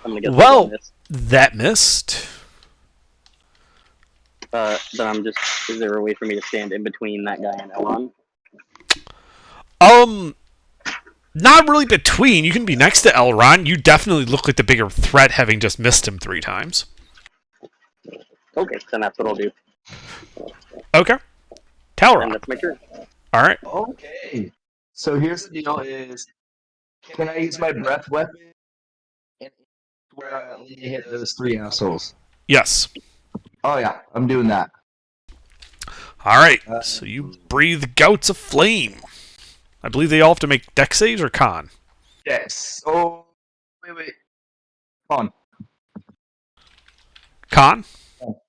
I'm gonna get Well, this. that missed. Then I'm just. Is there a way for me to stand in between that guy and Elon? Not really between. You can be next to Elron. You definitely look like the bigger threat, having just missed him 3 times. Okay, then that's what I'll do. Okay. And Talrock. that's my turn. Alright. Okay. So here's the deal: is can I use my breath weapon and where I only hit those 3 assholes? Yes. Oh yeah, I'm doing that. Alright. So you breathe gouts of flame. I believe they all have to make dex saves or con. Yes. Oh, wait. On. Con? Oh.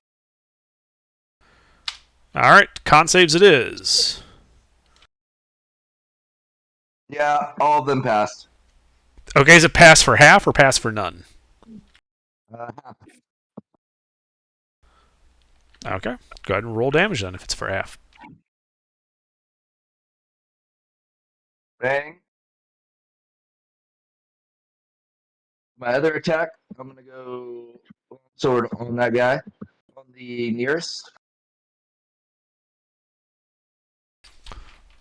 Alright. Con saves it is. Yeah, all of them passed. Okay, is it pass for half or pass for none? Half. Okay, go ahead and roll damage then if it's for half. Bang. My other attack, I'm gonna go sword on that guy, on the nearest.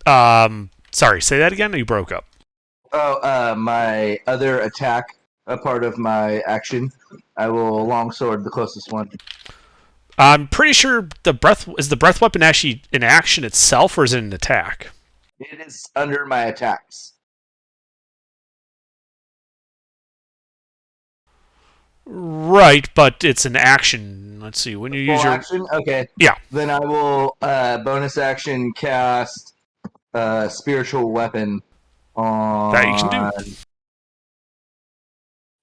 Sorry, say that again. Or you broke up. Oh, my other attack, a part of my action, I will longsword the closest one. I'm pretty sure the breath weapon actually an action itself, or is it an attack? It is under my attacks. Right, but it's an action. Let's see. When you use Full your action? Okay. Yeah. Then I will bonus action cast spiritual weapon that you can do.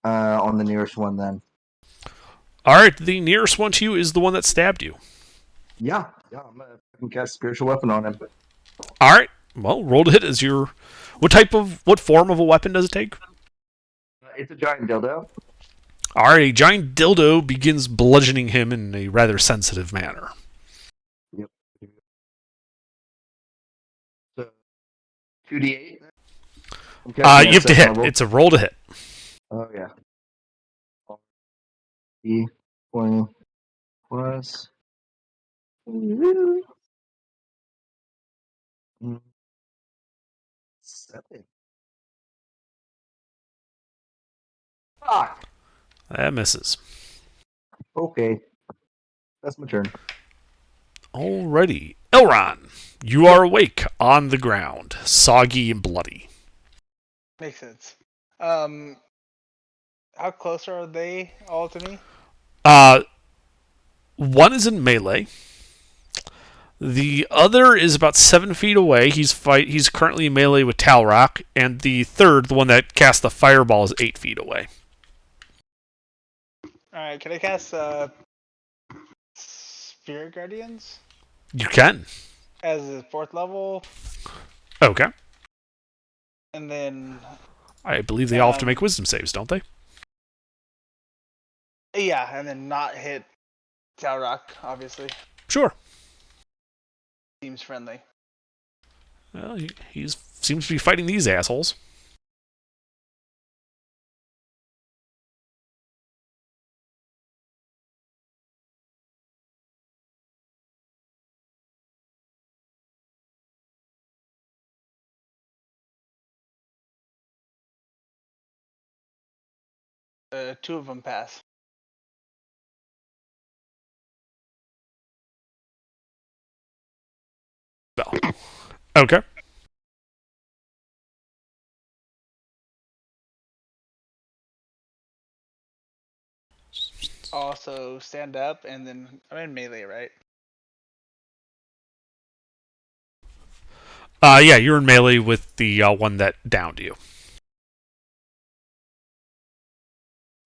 On the nearest one then. All right, the nearest one to you is the one that stabbed you. Yeah, I'm gonna fucking cast spiritual weapon on him. All right. Well, roll to hit as your. What form of a weapon does it take? It's a giant dildo. All right, a giant dildo begins bludgeoning him in a rather sensitive manner. Yep. So 2d8. You have to hit. Level. It's a roll to hit. Oh yeah. D20 plus 7. Fuck. That misses. Okay. That's my turn. Alrighty. Elron, you are awake on the ground, soggy and bloody. Makes sense. How close are they all to me? One is in melee. The other is about 7 feet away. He's currently in melee with Talrock, and the third, the one that cast the fireball, is 8 feet away. Alright, can I cast Spirit Guardians You can. as a 4th level? Okay. And then I believe they all have to make wisdom saves, don't they? yeah, and then not hit Talrock, obviously. Sure. Seems friendly. Well, he seems to be fighting these assholes. Two of them pass. So. Okay. Also stand up, and then I'm in melee, right? Yeah, you're in melee with the one that downed you.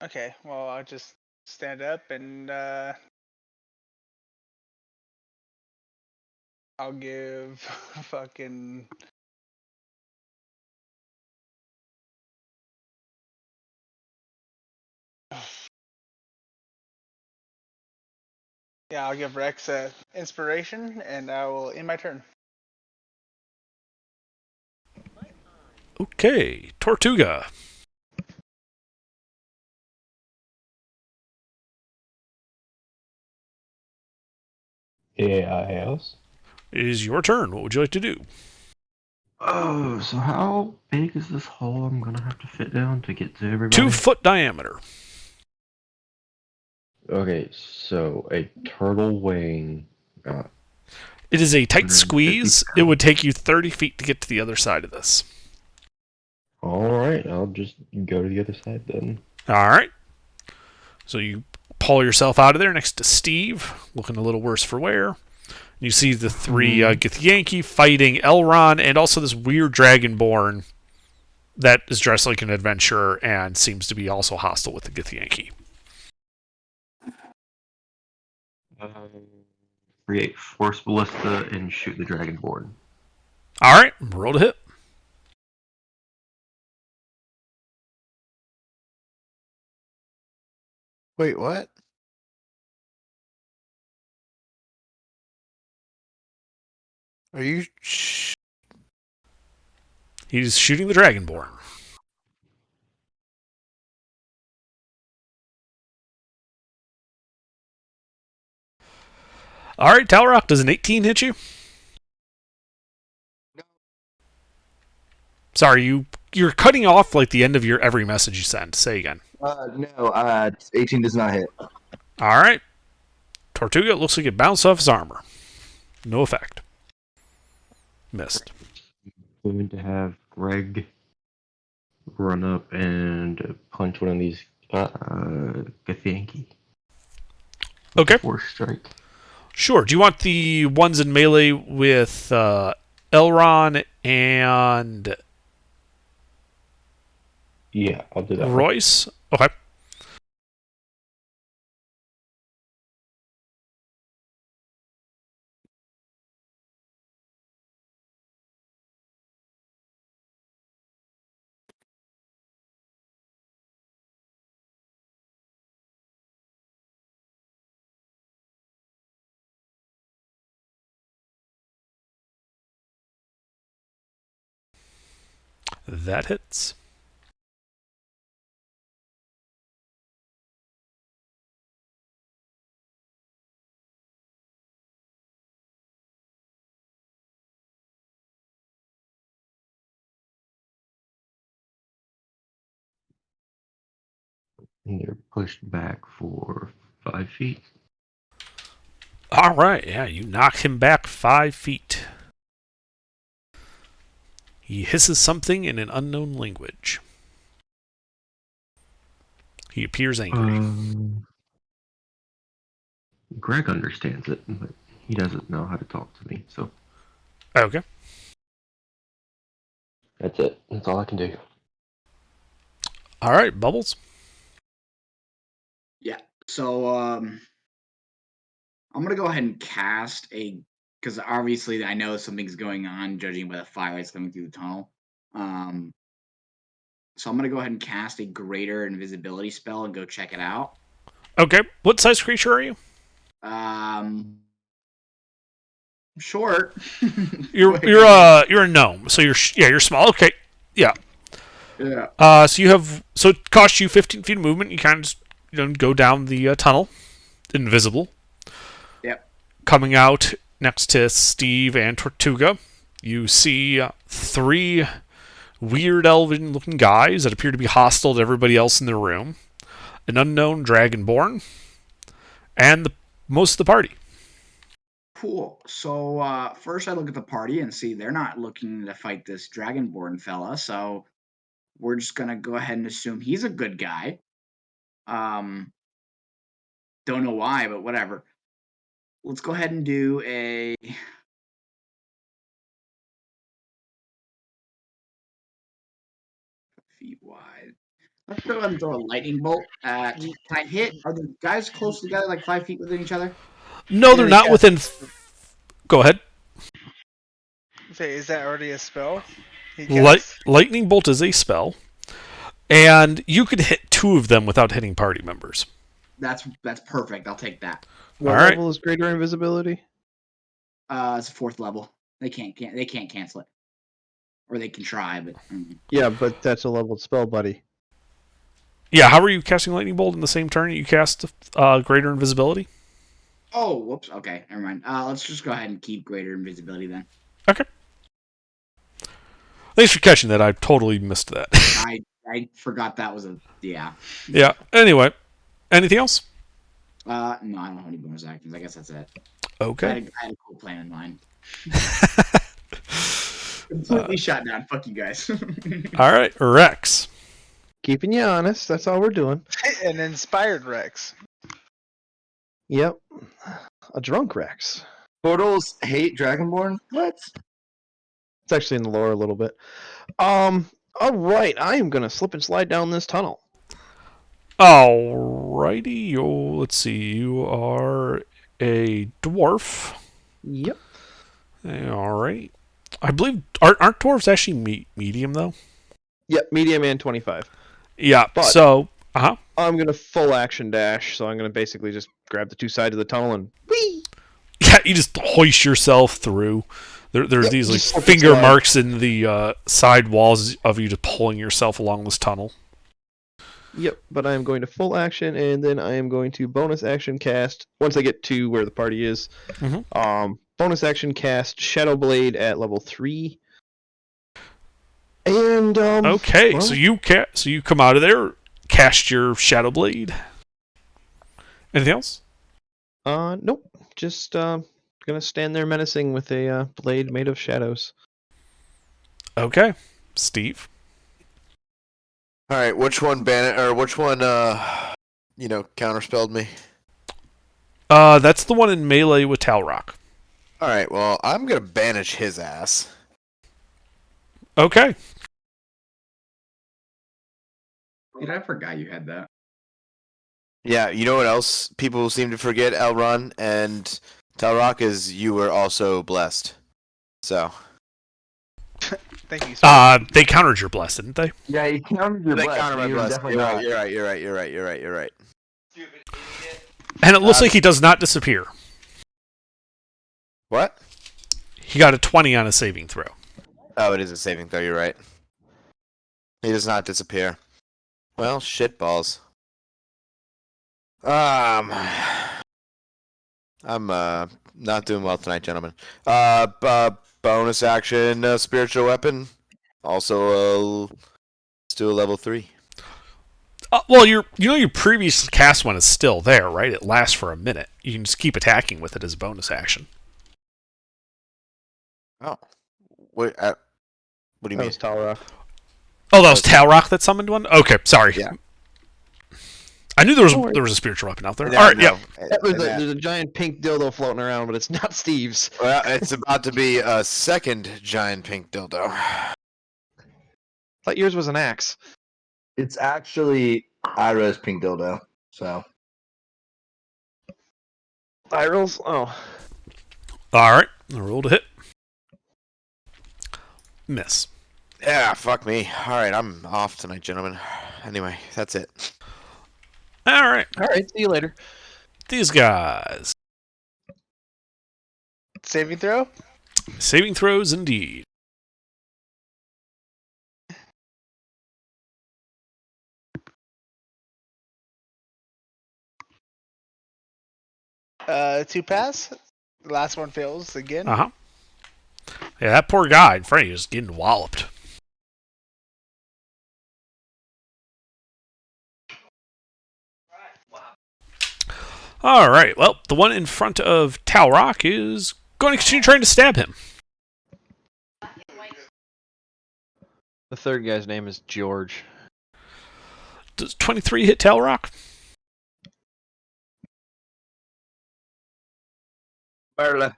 Okay, well I'll just stand up and I'll give fucking yeah, I'll give Rex inspiration, and I will end my turn. Okay, Tortuga. Yes. It is your turn. What would you like to do? Oh, so how big is this hole I'm gonna have to fit down to get to everybody? 2 foot diameter. Okay, so a turtle weighing. It is a tight 150 squeeze. It would take you 30 feet to get to the other side of this. Alright, I'll just go to the other side then. All right. So you pull yourself out of there next to Steve, looking a little worse for wear. You see the 3 Githyanki fighting Elron, and also this weird dragonborn that is dressed like an adventurer and seems to be also hostile with the Githyanki. Create Force Ballista and shoot the Dragonborn. All right, roll to hit. Wait, what? Are you? He's shooting the Dragonborn. All right, Talrock, does an 18 hit you? No. Sorry, you're cutting off like the end of your every message you send. Say again. No, 18 does not hit. All right. Tortuga, it looks like it bounced off his armor. No effect. Missed. Going to have Greg run up and punch one of these Githyanki. Okay. Force strike. Sure. Do you want the ones in melee with Elron and Yeah, I'll do that. Royce? Okay. That hits. And they're pushed back for 5 feet. All right. Yeah, you knock him back 5 feet. He hisses something in an unknown language. He appears angry. Greg understands it, but he doesn't know how to talk to me, so Okay. that's it. That's all I can do. All right, Bubbles. Yeah. So I'm gonna go ahead and cast because obviously I know something's going on, judging by the firelights coming through the tunnel. So I'm gonna go ahead and cast a greater invisibility spell and go check it out. Okay. What size creature are you? Short. You're a gnome, so you're small. Okay. Yeah. Yeah. So it costs you 15 feet of movement. You kind of just go down the tunnel, invisible. Yep. Coming out next to Steve and Tortuga, you see 3 weird elven-looking guys that appear to be hostile to everybody else in the room, an unknown dragonborn, and most of the party. Cool. So first I look at the party and see they're not looking to fight this dragonborn fella, so we're just gonna go ahead and assume he's a good guy. Don't know why, but whatever. Let's go ahead and do a feet wide. Let's go ahead and throw a lightning bolt. Can I hit? Are the guys close together, like 5 feet within each other? No, they're not within. Go ahead. Say, is that already a spell? He casts? Lightning bolt is a spell, and you could hit 2 of them without hitting party members. That's perfect. I'll take that. What All right. level is greater invisibility? It's 4th level. They can't cancel it, or they can try, but Yeah, but that's a leveled spell, buddy. Yeah, how are you casting lightning bolt in the same turn you cast greater invisibility? Oh, whoops. Okay, never mind. Let's just go ahead and keep greater invisibility then. Okay. Thanks for catching that. I totally missed that. I forgot that was a yeah. Yeah. Anyway, anything else? No, I don't have any bonus actions. I guess that's it. Okay. I had a cool plan in mind. Completely shot down. Fuck you guys. All right, Rex. Keeping you honest, that's all we're doing. An inspired Rex. Yep. A drunk Rex. Portals hate Dragonborn? What? It's actually in the lore a little bit. All right, I am gonna slip and slide down this tunnel. Alrighty. Let's see. You are a dwarf. Yep. All right. I believe aren't dwarves actually medium though? Yep, medium and 25. Yeah. But- So I'm gonna full action dash, so I'm gonna basically just grab the two sides of the tunnel and whee! Yeah, you just hoist yourself through. There's Yep, these like just slip and finger slide. marks in the side walls of you just pulling yourself along this tunnel. Yep, but I am going to full action, and then I am going to bonus action cast once I get to where the party is. Mhm. Bonus action cast Shadow Blade at level 3. And Okay, well, so you come out of there, cast your Shadow Blade. Anything else? nope, just gonna stand there menacing with a blade made of shadows. Okay, Steve. All right, which one counterspelled me? That's the one in melee with Talrock. All right, well, I'm gonna banish his ass. Okay. Dude, I forgot you had that. Yeah, you know what else people seem to forget, Elrond and Talrock, is you were also blessed. So. Thank you, sir. They countered your bless, didn't they? Yeah, you counted your They bless. counter my You were bless. definitely not. You're right. And it looks like he does not disappear. What? He got a 20 on a saving throw. Oh, it is a saving throw, you're right. He does not disappear. Well, shitballs. I'm not doing well tonight, gentlemen. Bonus action, spiritual weapon. Also, let's do a level 3. Well, your previous cast one is still there, right? It lasts for a minute. You can just keep attacking with it as a bonus action. Oh. What do you That mean? was Talrock. Oh, that was Talrock that summoned one? Okay, sorry. Yeah. I knew Don't worry. there was a spiritual weapon out there. Yeah, All right, no. yeah. There's a giant pink dildo floating around, but it's not Steve's. Well, it's about to be a second giant pink dildo. Thought yours was an axe. It's actually Ira's pink dildo. So Spirals? Oh. All right. I rolled a hit. Miss. Yeah, fuck me. All right, I'm off tonight, gentlemen. Anyway, that's it. All right. Alright, see you later. These guys. Saving throw? Saving throws indeed. Two pass. The last one fails again. Uh-huh. Yeah, that poor guy in front of you is getting walloped. All right. Well, the one in front of Talrock is going to continue trying to stab him. The third guy's name is George. Does 23 hit Talrock? Barely.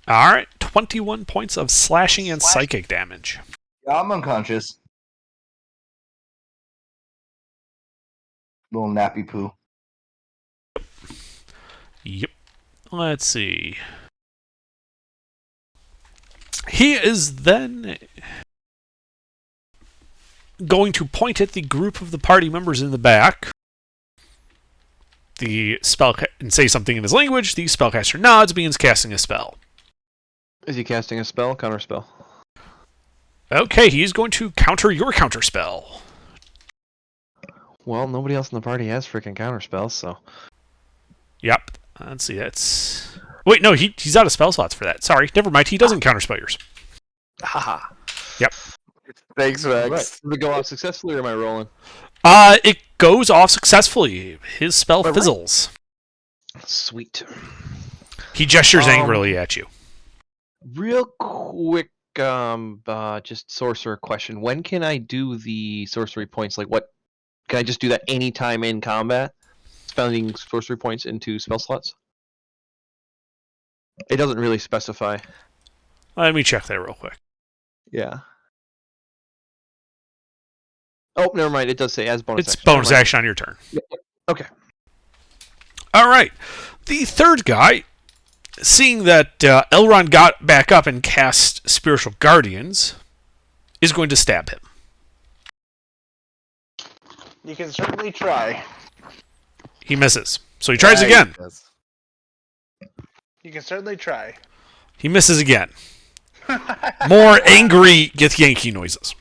All right. 21 points of slashing and psychic damage. Yeah, I'm unconscious. Little nappy poo. Yep. Let's see. He is then going to point at the group of the party members in the back. And say something in his language. The spellcaster nods, begins casting a spell. Is he casting a spell? Counter spell. Okay, he's going to counter your counter spell. Well, nobody else in the party has freaking counter spells, so. Yep. Let's see. That's. Wait, no, he's out of spell slots for that. Sorry, never mind. He doesn't counter spell yours. Haha. Yep. Thanks, Rex. Right. Did it go off successfully or am I rolling? It goes off successfully. His spell Right. fizzles. Sweet. He gestures angrily at you. Real quick, just sorcerer question. When can I do the sorcery points? Like, what? Can I just do that anytime in combat? Spending sorcery points into spell slots? It doesn't really specify. Let me check that real quick. Yeah. Oh, never mind. It does say as bonus It's action. bonus Never mind. action on your turn. Okay. All right. The third guy, seeing that Elrond got back up and cast Spiritual Guardians, is going to stab him. You can certainly try. He misses. So he tries Yeah, again. does. You can certainly try. He misses again. More angry Githyanki noises.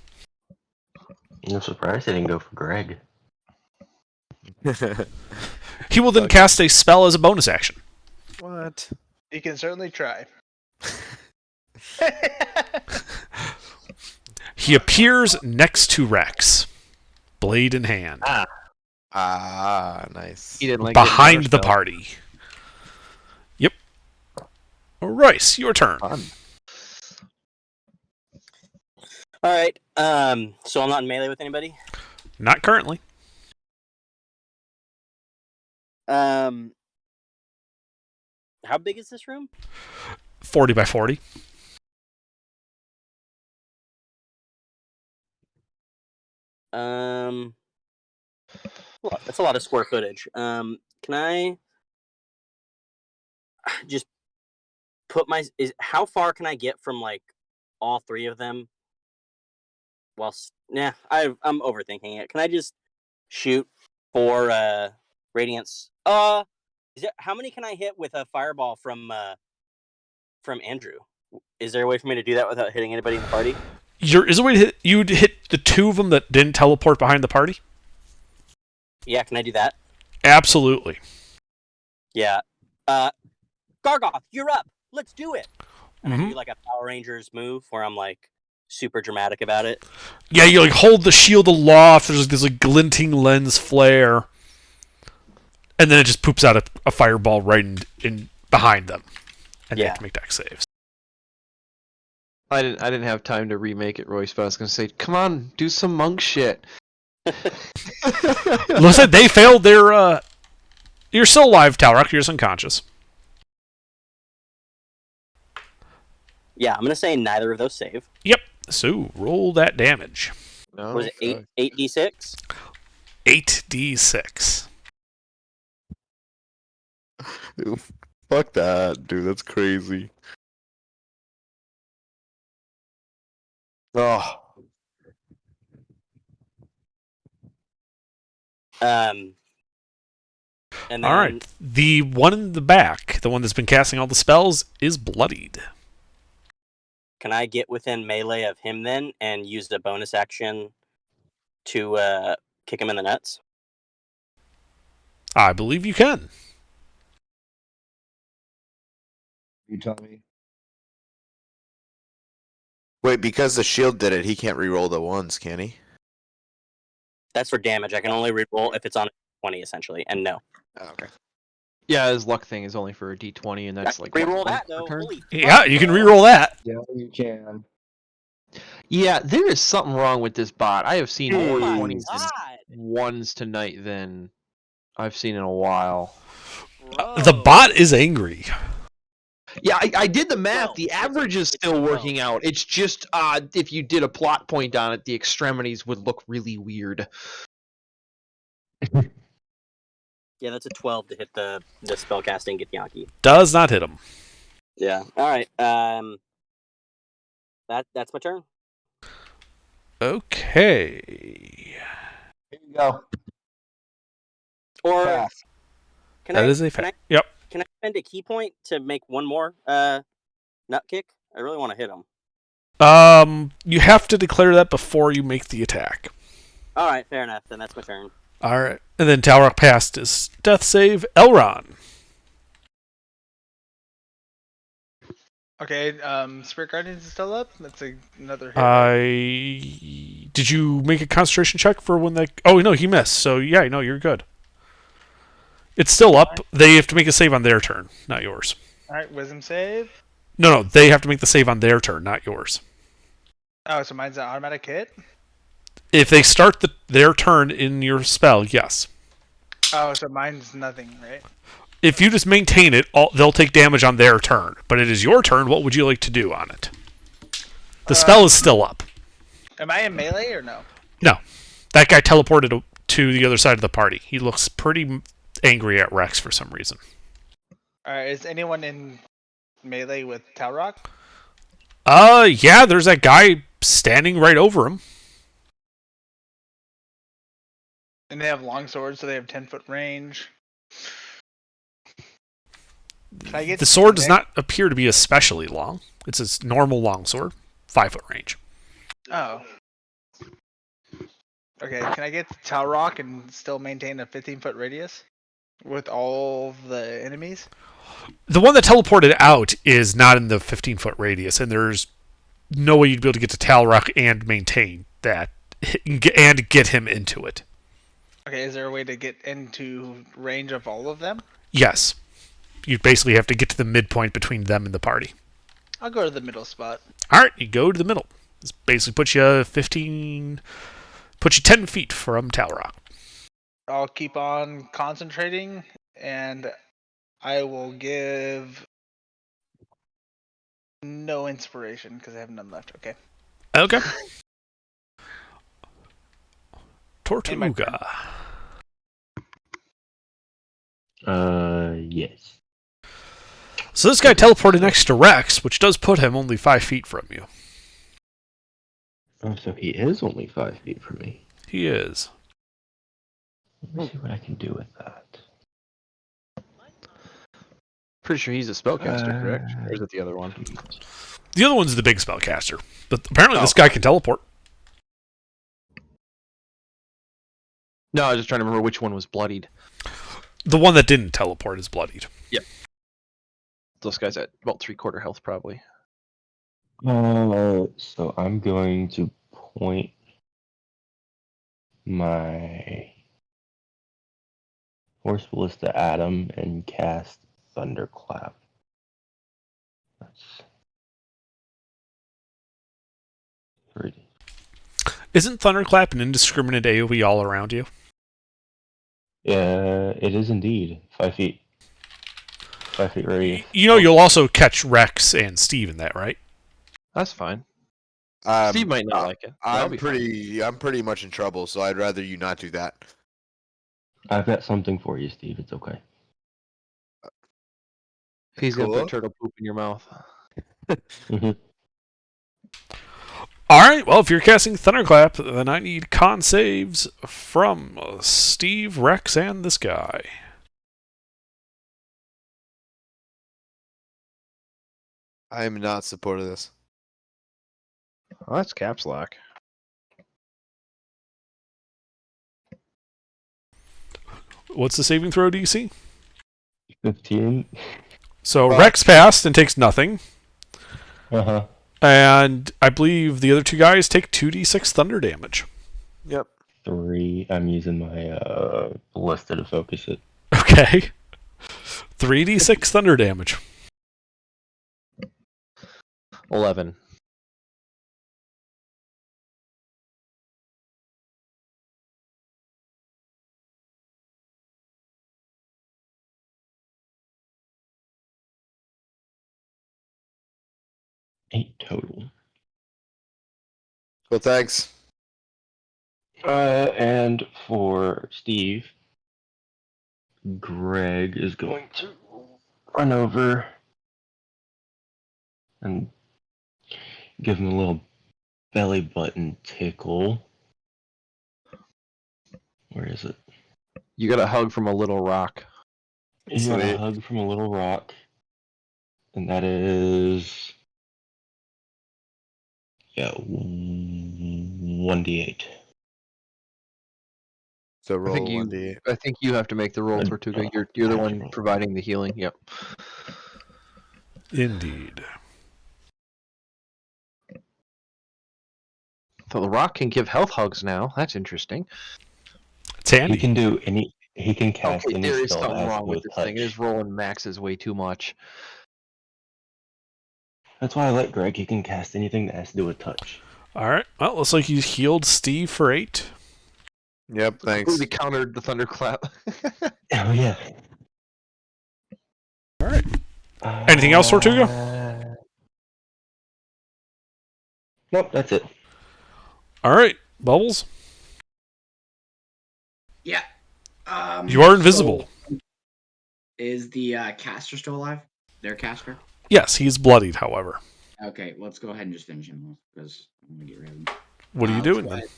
I'm surprised they didn't go for Greg. He will then Okay. cast a spell as a bonus action. What? You can certainly try. He appears next to Rex, blade in hand, Nice. He didn't like behind the getting party. Yep. Royce, your turn. Fun. All right. So I'm not in melee with anybody. Not currently. How big is this room? 40 by 40. Well, that's a lot of square footage. Can I just put how far can I get from like all three of them? Well, I'm overthinking it. Can I just shoot 4 radiance? How many can I hit with a fireball from Andrew? Is there a way for me to do that without hitting anybody in the party? Is a way to hit. You'd hit the 2 of them that didn't teleport behind the party? Yeah, can I do that? Absolutely. Yeah. Gargoth, you're up. Let's do it. And I do like a Power Rangers move where I'm like super dramatic about it. Yeah, you like hold the shield aloft. There's like this like glinting lens flare, and then it just poops out a fireball right in behind them, and they have to make dex saves. I didn't have time to remake it, Royce, but I was gonna say, come on, do some monk shit. Looks like they failed their. You're still alive, Talrock. You're just unconscious. Yeah, I'm gonna say neither of those save. Yep. So roll that damage. No, Was it 8d6? 8d6. Fuck that, dude. That's crazy. Oh. And then, All right. The one in the back, the one that's been casting all the spells, is bloodied. Can I get within melee of him then and use the bonus action to kick him in the nuts? I believe you can. You tell me. Wait, because the shield did it, he can't reroll the ones, can he? That's for damage. I can only reroll if it's on 20 essentially, and no. Oh, okay. Yeah, his luck thing is only for a d20, and that's like reroll what, that per though. turn? Holy Yeah, fuck, you can bro. reroll that. Yeah, you can. Yeah, there is something wrong with this bot. I have seen Oh more my 20s god, and 1s tonight than I've seen in a while. The bro. bot is angry. Yeah, I did the math. Well, The it's average is it's still well. working out. It's just if you did a plot point on it, the extremities would look really weird. Yeah, that's a 12 to hit the spellcasting Githyanki. Does not hit him. Yeah. All right. That's my turn. Okay. Here you go. Or Pass. can That I? is a can I? fact. Yep. Can I spend a key point to make one more nut kick? I really want to hit him. You have to declare that before you make the attack. All right, fair enough. Then that's my turn. All right. And then Talrock passed his death save. Elron. Okay, Spirit Guardians is still up. That's another hit. right? Did you make a concentration check for when they? Oh no, he missed. So yeah, no, you're good. It's still up. They have to make a save on their turn, not yours. All right, Wisdom save. No, they have to make the save on their turn, not yours. Oh, so mine's an automatic hit. If they start their turn in your spell, yes. Oh, so mine's nothing, right? If you just maintain it, they'll take damage on their turn. But it is your turn. What would you like to do on it? The spell is still up. Am I in melee or no? No. That guy teleported to the other side of the party. He looks pretty angry at Rex for some reason. All right, is anyone in melee with Talrock? Yeah, there's that guy standing right over him. And they have long swords, so they have 10-foot range. Can I get The sword does next- not appear to be especially long. It's a normal longsword, 5-foot range. Oh. Okay, can I get to Talrock and still maintain a 15-foot radius with all the enemies? The one that teleported out is not in the 15-foot radius, and there's no way you'd be able to get to Talrock and maintain that and get him into it. Okay, is there a way to get into range of all of them? Yes. You basically have to get to the midpoint between them and the party. I'll go to the middle spot. All right, you go to the middle. This basically puts you 10 feet from Talrock. I'll keep on concentrating, and I will give no inspiration because I have none left. Okay. Okay. And my Tortuga. Yes. So this guy teleported next to Rex, which does put him only 5 feet from you. Oh, so he is only 5 feet from me. He is. Let me see what I can do with that. Pretty sure he's a spellcaster, correct? Or is Uh, it the other one? The other one's the big spellcaster, but apparently this Oh. guy can teleport. No, I was just trying to remember which one was bloodied. The one that didn't teleport is bloodied. Those guys at about 3/4 health, probably. So I'm going to point my Force Ballista at him and cast Thunderclap. That's 3. Isn't Thunderclap an indiscriminate AoE all around you? Yeah, it is indeed 5 feet. 5 feet radius. You know you'll also catch Rex and Steve in that, right? That's fine. Um, Steve might not like it. but I'll I'm be fine. I'm pretty much in trouble, so I'd rather you not do that. I've got something for you, Steve. It's okay. He's gonna Cool. put turtle poop in your mouth. All right. Well, if you're casting Thunderclap, then I need con saves from Steve, Rex, and this guy. I am not supportive of this. Oh, that's caps lock. What's the saving throw DC? 15. So Fuck. Rex passed and takes nothing, Uh-huh. and I believe the other two guys take 2d6 thunder damage. Yep. 3. I'm using my ballista to focus it. Okay. 3d6 thunder damage. 11. Eight total. Well, thanks. And for Steve, Greg is going to run over and give him a little belly button tickle. Where is it? You got a hug from a little rock. He got a Sweet. hug from a little rock, and that is 1d8. So I roll think you. 1d8. I think you have to make the roll, I'd- Tortuga. You're the one Actually. providing the healing. Yep. Indeed. So the rock can give health hugs now. That's interesting. It's He handy. can do any. He can cast Okay, any there is spell that something has wrong to do with with this touch. thing. It is rolling maxes way too much. That's why I like Greg. He can cast anything that has to do with touch. All right. Well, looks like you healed Steve for 8. Yep, thanks. Completely countered the thunderclap. Oh yeah. All right. Anything else, Tortuga? Nope, that's it. All right. Bubbles, Yeah. you are invisible. So is the caster still alive? Their caster? Yes, he's bloodied, however. Okay, let's go ahead and just finish him off because I'm gonna get rid of him. What are you Let's doing go then? ahead,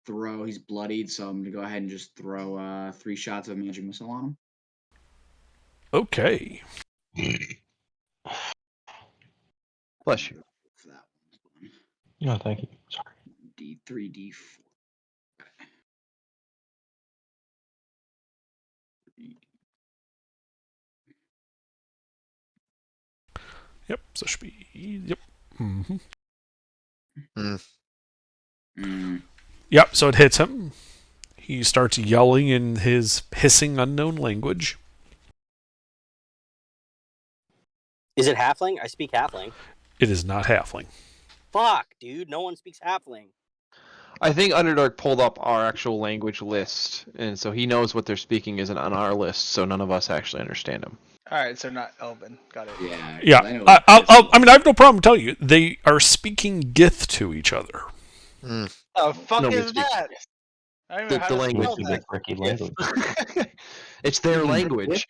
throw. He's bloodied, so I'm gonna go ahead and just throw 3 shots of magic missile on him. Okay. Bless you. For that one. No, thank you. Sorry. D3, D4. Yep. So it should be. Yep. Mm-hmm. Mm. Yep. So it hits him. He starts yelling in his hissing unknown language. Is it halfling? I speak halfling. It is not halfling. Fuck, dude. No one speaks halfling. I think Underdark pulled up our actual language list, and so he knows what they're speaking isn't on our list, so none of us actually understand him. All right, so not Elven. Got it. Yeah. 'cause Yeah. I know I mean, I have no problem telling you. They are speaking Gith to each other. Oh, fuck Nobody is speaks that? I don't even know how the to language. spell Which is that. a tricky language. It's their language.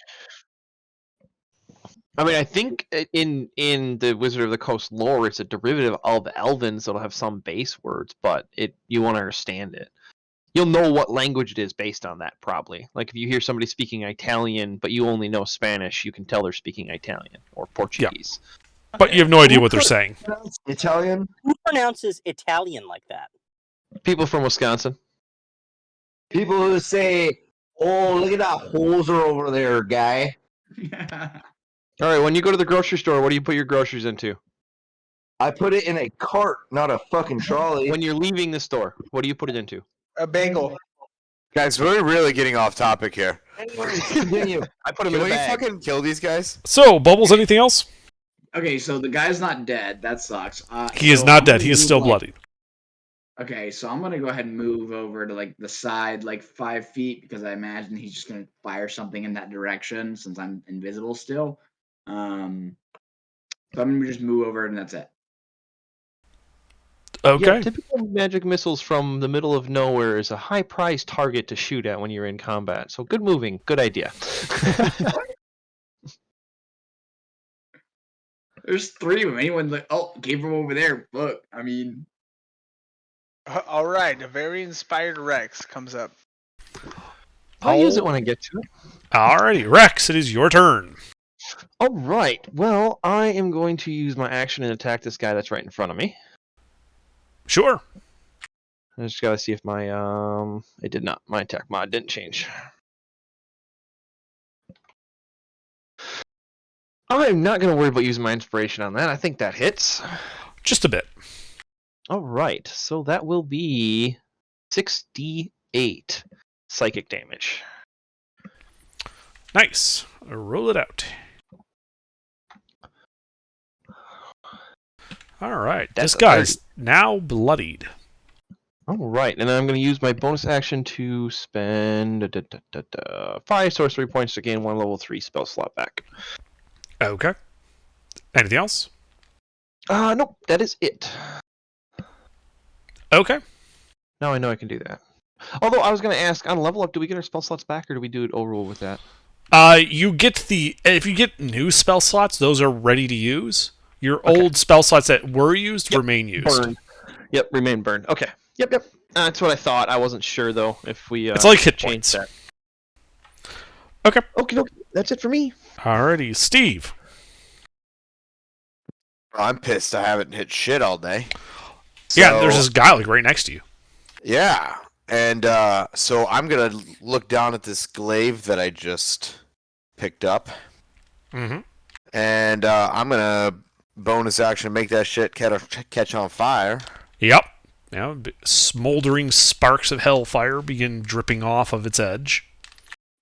I mean, I think in the Wizard of the Coast lore, it's a derivative of Elven, so it'll have some base words, but you won't understand it. You'll know what language it is based on that, probably. Like if you hear somebody speaking Italian, but you only know Spanish, you can tell they're speaking Italian or Portuguese. But you have no idea what they're saying. Italian. Who pronounces Italian like that? People from Wisconsin. People who say, "Oh, look at that hoser over there, guy." All right, when you go to the grocery store, what do you put your groceries into? I put it in a cart, not a fucking trolley. When you're leaving the store, what do you put it into? A bagel. Guys, we're really getting off topic here. Anyways, continue. I put them Can in a we bag. fucking kill these guys? So, Bubbles, anything else? Okay, so the guy's not dead. That sucks. He is So not I'm dead. gonna He is move, still like- bloodied. Okay, so I'm gonna go ahead and move over to like the side, like 5 feet, because I imagine he's just gonna fire something in that direction since I'm invisible still. So I'm gonna just move over and that's it. Okay. Yeah, typical magic missiles from the middle of nowhere is a high-priced target to shoot at when you're in combat. So good moving, good idea. There's 3 of them. Anyone like, oh, came from over there. Look, I mean, All right, a very inspired Rex comes up. I'll use it when I get to it. Alrighty, Rex, it is your turn. All right. Well, I am going to use my action and attack this guy that's right in front of me. Sure. I just gotta see if my it did not. My attack mod didn't change. I'm not gonna worry about using my inspiration on that. I think that hits. Just a bit. All right. So that will be 6d8 psychic damage. Nice. Roll it out. Alright, this That's a guy's now bloodied. All right, and then I'm going to use my bonus action to spend 5 sorcery points to gain 1 level 3 spell slot back. Okay. Anything else? Nope, that is it. Okay. Now I know I can do that. Although I was going to ask, on level up, do we get our spell slots back, or do we do it overrule with that? You get if you get new spell slots, those are ready to use. Your old spell slots that were used remain used. Burned. Yep, remain burned. Okay. Yep. That's what I thought. I wasn't sure, though, if we It's like hit changed points. that. Okay. Okay, that's it for me. Alrighty, Steve. I'm pissed I haven't hit shit all day. Yeah, there's So- this guy like right next to you. Yeah, and so I'm gonna look down at this glaive that I just picked up, Mm-hmm. and I'm gonna bonus action make that shit catch on fire. Yep. Now, smoldering sparks of hellfire begin dripping off of its edge.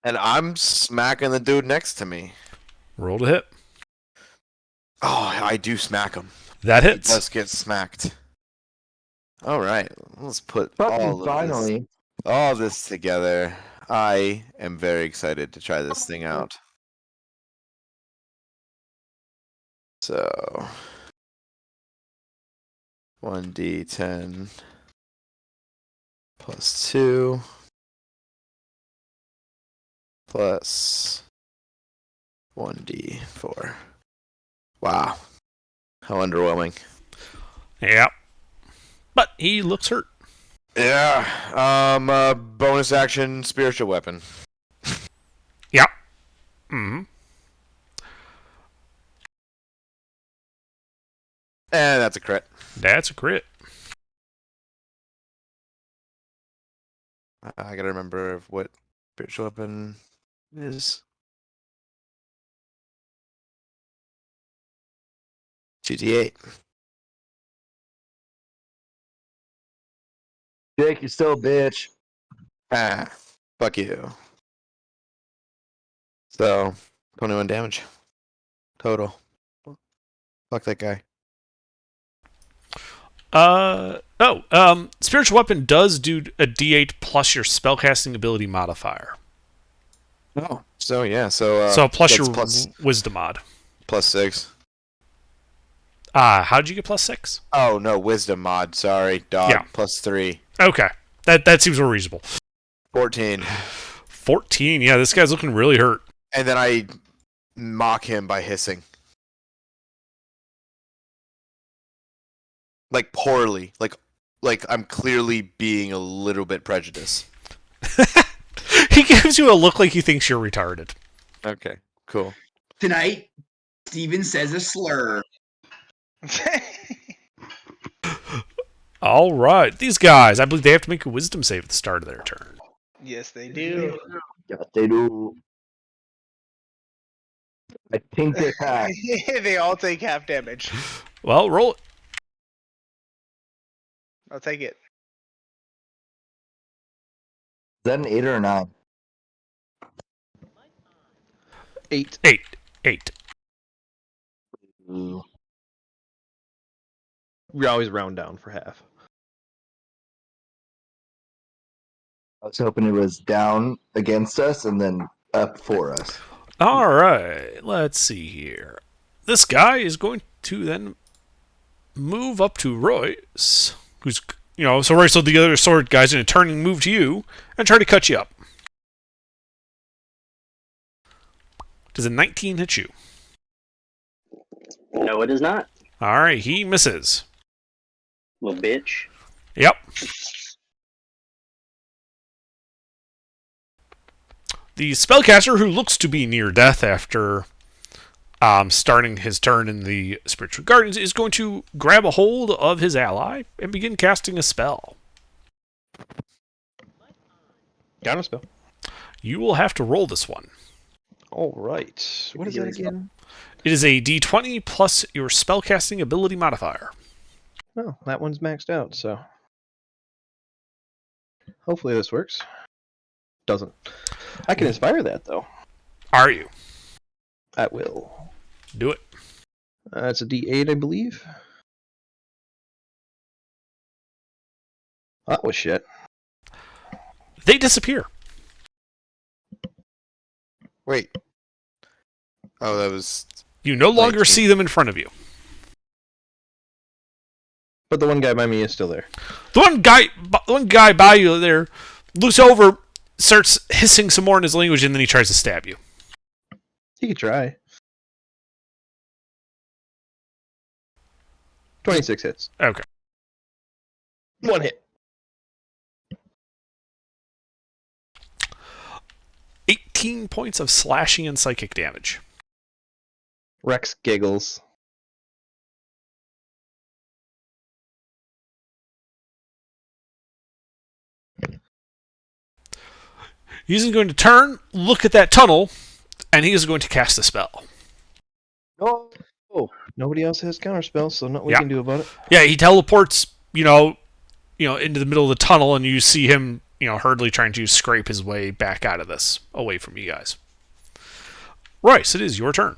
And I'm smacking the dude next to me. Roll to hit. Oh, I do smack him. That He hits. does get smacked. All right, let's put Fucking finally. all this together. I am very excited to try this thing out. So 1d10 plus 2 plus 1d4. Wow. How underwhelming. Yeah. But he looks hurt. Yeah. Bonus action spiritual weapon. Yeah. Mm-hmm. And that's a crit. That's a crit. I gotta remember what spiritual weapon is. 2d8. Jake, you're still a bitch. Ah, fuck you. So, 21 damage. Total. Fuck that guy. Spiritual weapon does do a D8 plus your spellcasting ability modifier. Oh. So, yeah. So, So plus that's your wisdom mod. plus 6. How'd you get plus 6? Oh, no. Wisdom mod. Sorry. Dog. Yeah. Plus 3. Okay. That seems more reasonable. 14. 14. Yeah, this guy's looking really hurt. And then I mock him by hissing. Like, poorly. Like I'm clearly being a little bit prejudiced. He gives you a look like he thinks you're retarded. Okay. Cool. Tonight, Steven says a slur. All right. These guys, I believe they have to make a wisdom save at the start of their turn. Yes, they do. Yeah, they do. I think they pass. They all take half damage. Well, roll it. I'll take it. Is that an 8 or a 9? 8. 8. Ooh. We always round down for half. I was hoping it was down against us and then up for us. All right. Let's see here. This guy is going to then move up to Royce, who's, so Royce, so the other sword guy's going to turn and move to you and try to cut you up. Does a 19 hit you? No, it is not. All right, he misses. Little bitch. Yep. The spellcaster, who looks to be near death after starting his turn in the Spiritual Guardians, is going to grab a hold of his ally and begin casting a spell. Got a spell. You will have to roll this one. All right. What is that again? It is a d20 plus your spellcasting ability modifier. Oh, that one's maxed out, so hopefully this works. Doesn't. I can inspire that though. Are you? At will. Do it. It's a D8, I believe. That was shit. They disappear. Wait. Oh, that was... You no longer 19. see them in front of you. But the one guy by me is still there. The one guy by you there looks over, starts hissing some more in his language, and then he tries to stab you. He could try. 26 hits. Okay. 1 hit. 18 points of slashing and psychic damage. Rex giggles. He's going to turn, look at that tunnel, and he is going to cast a spell. Oh, nobody else has counterspells, so nothing we can do about it. Yeah, he teleports, into the middle of the tunnel, and you see him, hurriedly trying to scrape his way back out of this, away from you guys. Royce, it is your turn.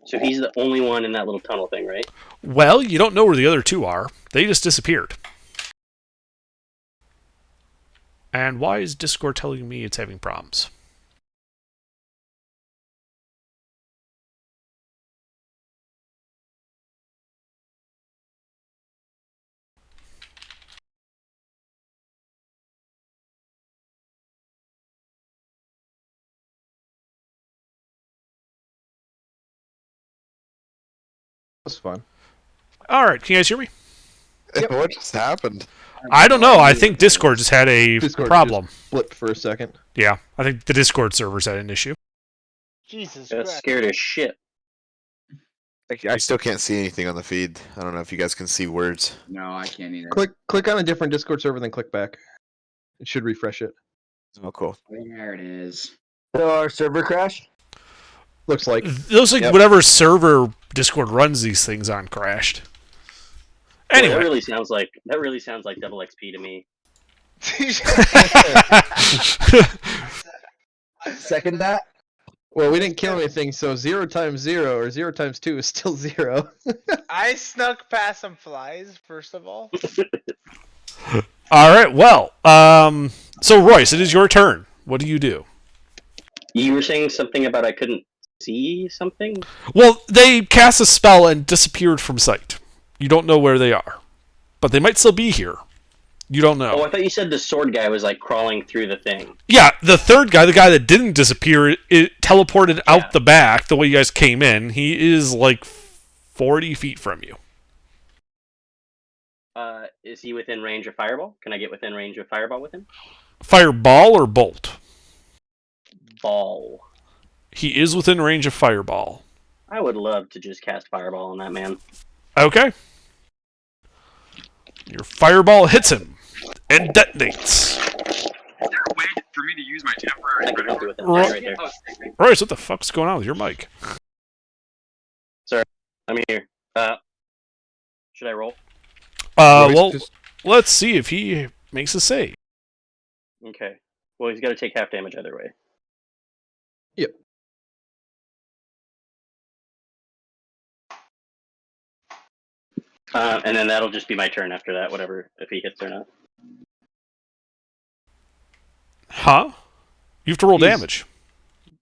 So he's the only one in that little tunnel thing, right? Well, you don't know where the other two are. They just disappeared. And why is Discord telling me it's having problems? That's fun. All right, can you guys hear me? What just happened? I don't know. I think Discord just had a Discord problem. just flipped for a second. Yeah, I think the Discord servers had an issue. Jesus That's Christ. scared as shit. I still can't see anything on the feed. I don't know if you guys can see words. No, I can't either. Click on a different Discord server, then click back. It should refresh it. Oh, cool. There it is. So our server crash. Looks like. It looks like Yep. whatever server Discord runs these things on crashed. Boy, Anyway. that really sounds like double XP to me. Second that. Well, we didn't kill anything, so 0 times 0 or 0 times 2 is still 0. I snuck past some flies, first of all. All right, well, so Royce, it is your turn. What do you do? You were saying something about I couldn't see something? Well, they cast a spell and disappeared from sight. You don't know where they are. But they might still be here. You don't know. Oh, I thought you said the sword guy was like crawling through the thing. Yeah, the third guy, the guy that didn't disappear, it teleported out the back the way you guys came in. He is like 40 feet from you. Is he within range of fireball? Can I get within range of fireball with him? Fireball or bolt? Ball. He is within range of fireball. I would love to just cast fireball on that man. Okay. Your fireball hits him and detonates. Is there a way for me to use my temporary I can help you with that Right. right there. Royce, what the fuck's going on with your mic? I'm here. Should I roll? Royce, Well, just- let's see if he makes a save. Okay. Well, he's got to take half damage either way. Yep. And then that'll just be my turn after that, whatever, if he hits or not. Huh? You have to roll He's- damage.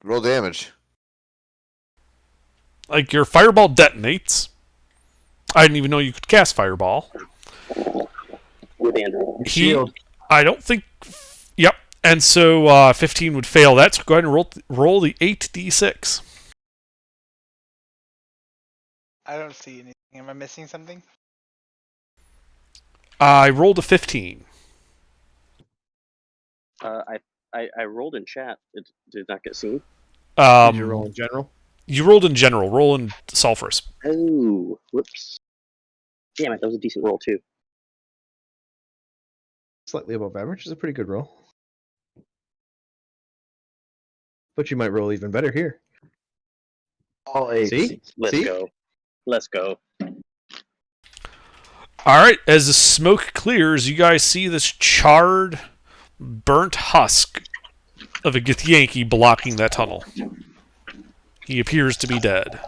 Roll damage. Like, your fireball detonates. I didn't even know you could cast fireball. With Andrew. Shield. I don't think... Yep. And so 15 would fail that, so go ahead and roll the 8d6. I don't see anything. Am I missing something? I rolled a 15. I rolled in chat. It did not get seen. Did you roll in general? You rolled in general. Roll in sulfurous. Oh, whoops. Damn it, that was a decent roll too. Slightly above average is a pretty good roll. But you might roll even better here. All eight. See? Let's See? go. Let's go. All right. As the smoke clears, you guys see this charred, burnt husk of a Githyanki blocking that tunnel. He appears to be dead.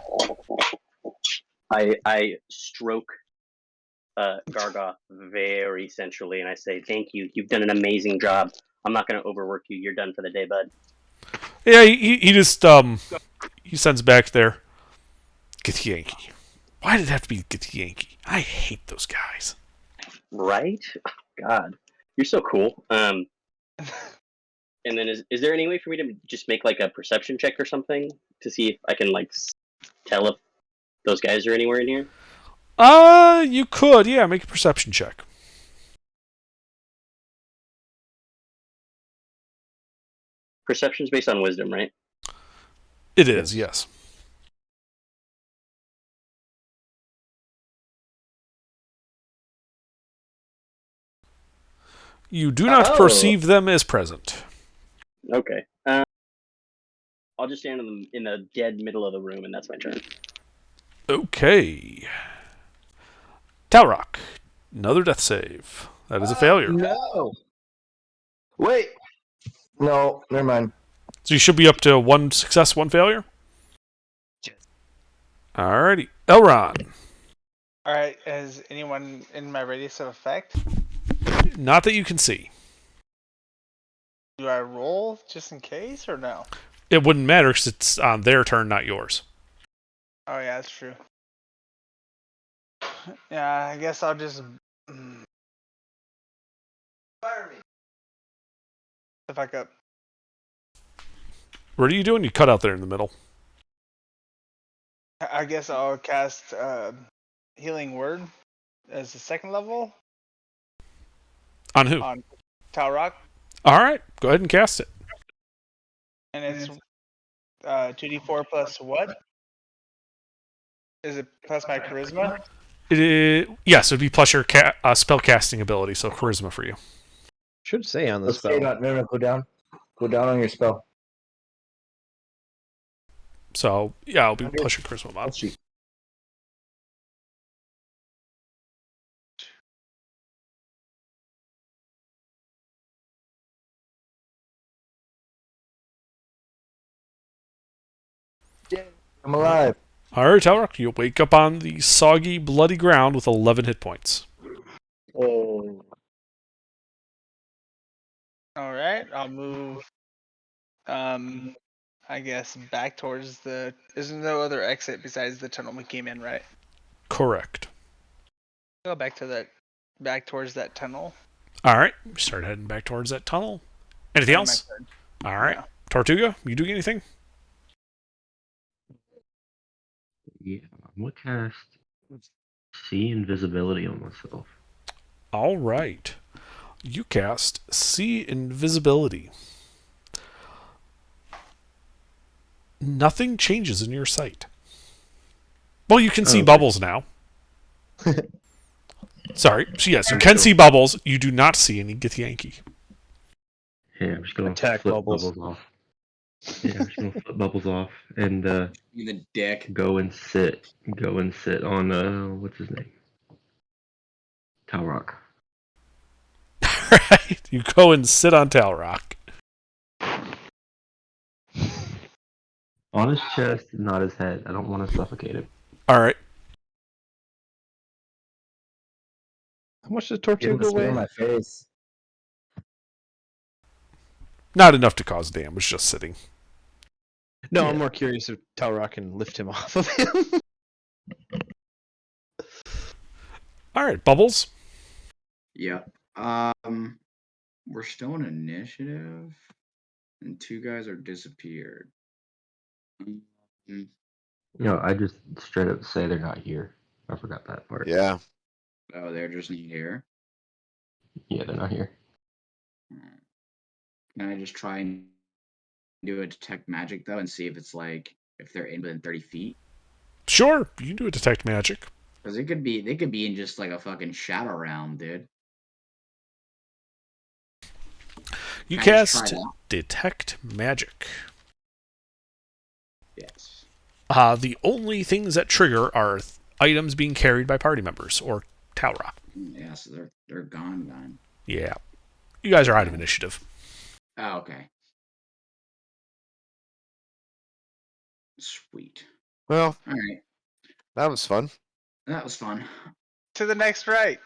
I stroke Gargoth very sensually, and I say, "Thank you. You've done an amazing job. I'm not going to overwork you. You're done for the day, bud." Yeah, he just he sends back there. Githyanki. Why did it have to be Githyanki? I hate those guys. Right? Oh, God, you're so cool. And then is there any way for me to just make like a perception check or something to see if I can like tell if those guys are anywhere in here? You could, yeah, make a perception check. Perception's based on wisdom, right? It is, yes. You do not Oh. perceive them as present. Okay. I'll just stand in the dead middle of the room, and that's my turn. Okay. Talrock, another death save. That is a failure. No. Wait. No, never mind. So you should be up to 1 success, 1 failure? Alrighty. Elron. Alright, is anyone in my radius of effect? Not that you can see. Do I roll just in case or no? It wouldn't matter because it's on their turn, not yours. Oh yeah, that's true. Yeah, I guess I'll just fire me. If I could. What are you doing? You cut out there in the middle. I guess I'll cast Healing Word as the second level On who? on Talrock, All right, go ahead and cast it. and it's 2d4 plus what? Is it plus my charisma? Yes, it would be plus your spell casting ability, so charisma for you. Should say on the Let's say spell. no, go down. Go down on your spell. So yeah, it'll be plus your charisma mod. Let's see. I'm alive. All right, Talrock, you wake up on the soggy, bloody ground with 11 hit points. Oh. All right, I'll move. I guess back towards the. There's no other exit besides the tunnel we came in, right? Correct. Go back to that. Back towards that tunnel. All right, we start heading back towards that tunnel. Anything else? All right, Yeah. Tortuga, you doing anything? Yeah, I'm gonna cast see invisibility on myself. All right, you cast see invisibility. Nothing changes in your sight. Well, you can see Okay. bubbles now. Sorry. So yes, you can see bubbles. You do not see any Githyanki. Yeah, I'm just gonna Attack flip bubbles. off. Yeah, I'm just gonna flip bubbles off and You the dick. go and sit on what's his name? Talrock. Right? You go and sit on Talrock. On his chest, not his head. I don't want to suffocate him. All right. How much does Give him Tortuga a spit weigh? on my face. Not enough to cause damage, just sitting. No, Yeah. I'm more curious if Talrock can lift him off of him. All right, Bubbles. Yep. We're still in initiative, and two guys are disappeared. Mm, No, I just straight up say they're not here. I forgot that part. Yeah. Oh, they're just not here. Yeah, they're not here. Can I just try and do a detect magic though, and see if it's like if they're in within 30 feet? Sure, you can do a detect magic. Because they could be in just like a fucking shadow realm, dude. You Can I just try cast that? detect magic. Yes. The only things that trigger are items being carried by party members or Talrock. Yeah, so they're gone. Yeah. You guys are out of initiative. Oh, okay. Sweet. Well, All right. that was fun. That was fun. To the next right.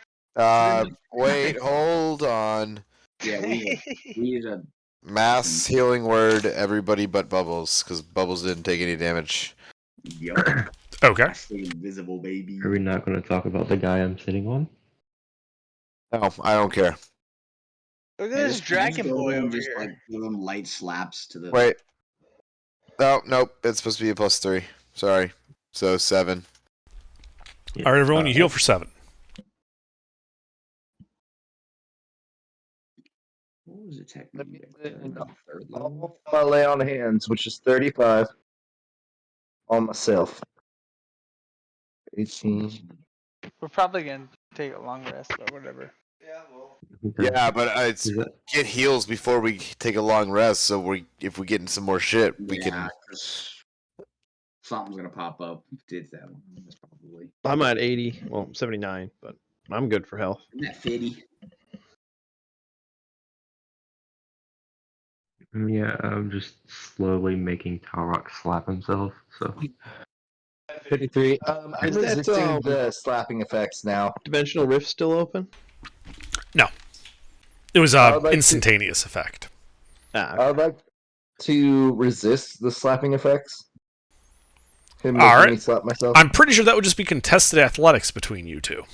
Wait, hold on. Yeah, we need a Mass healing word, everybody but Bubbles, because Bubbles didn't take any damage. yup. Okay. I stay invisible, baby. Are we not going to talk about the guy I'm sitting on? No, I don't care. Look at I this just dragon go boy and over just here. like give him light slaps to the. Wait. Oh, nope. It's supposed to be a +3. Sorry. So 7. Yeah. All right, everyone, you heal for 7. What was it technically? Third All level? my lay on hands, which is 35 on myself. 18. We're probably gonna take a long rest, but whatever. Yeah, but it's Is that, get heals before we take a long rest. So if we get in some more shit, we Yeah, can. because something's gonna pop up. Did that one? That's probably. I'm at 80, well, 79, but I'm good for health. Isn't that 50? yeah, I'm just slowly making Talrock slap himself. So 53. I'm Is that, resisting the slapping effects now. Dimensional Rift still open? It was I would like instantaneous effect. Ah, I would like to resist the slapping effects. Him All making right. me slap myself. I'm pretty sure that would just be contested athletics between you two.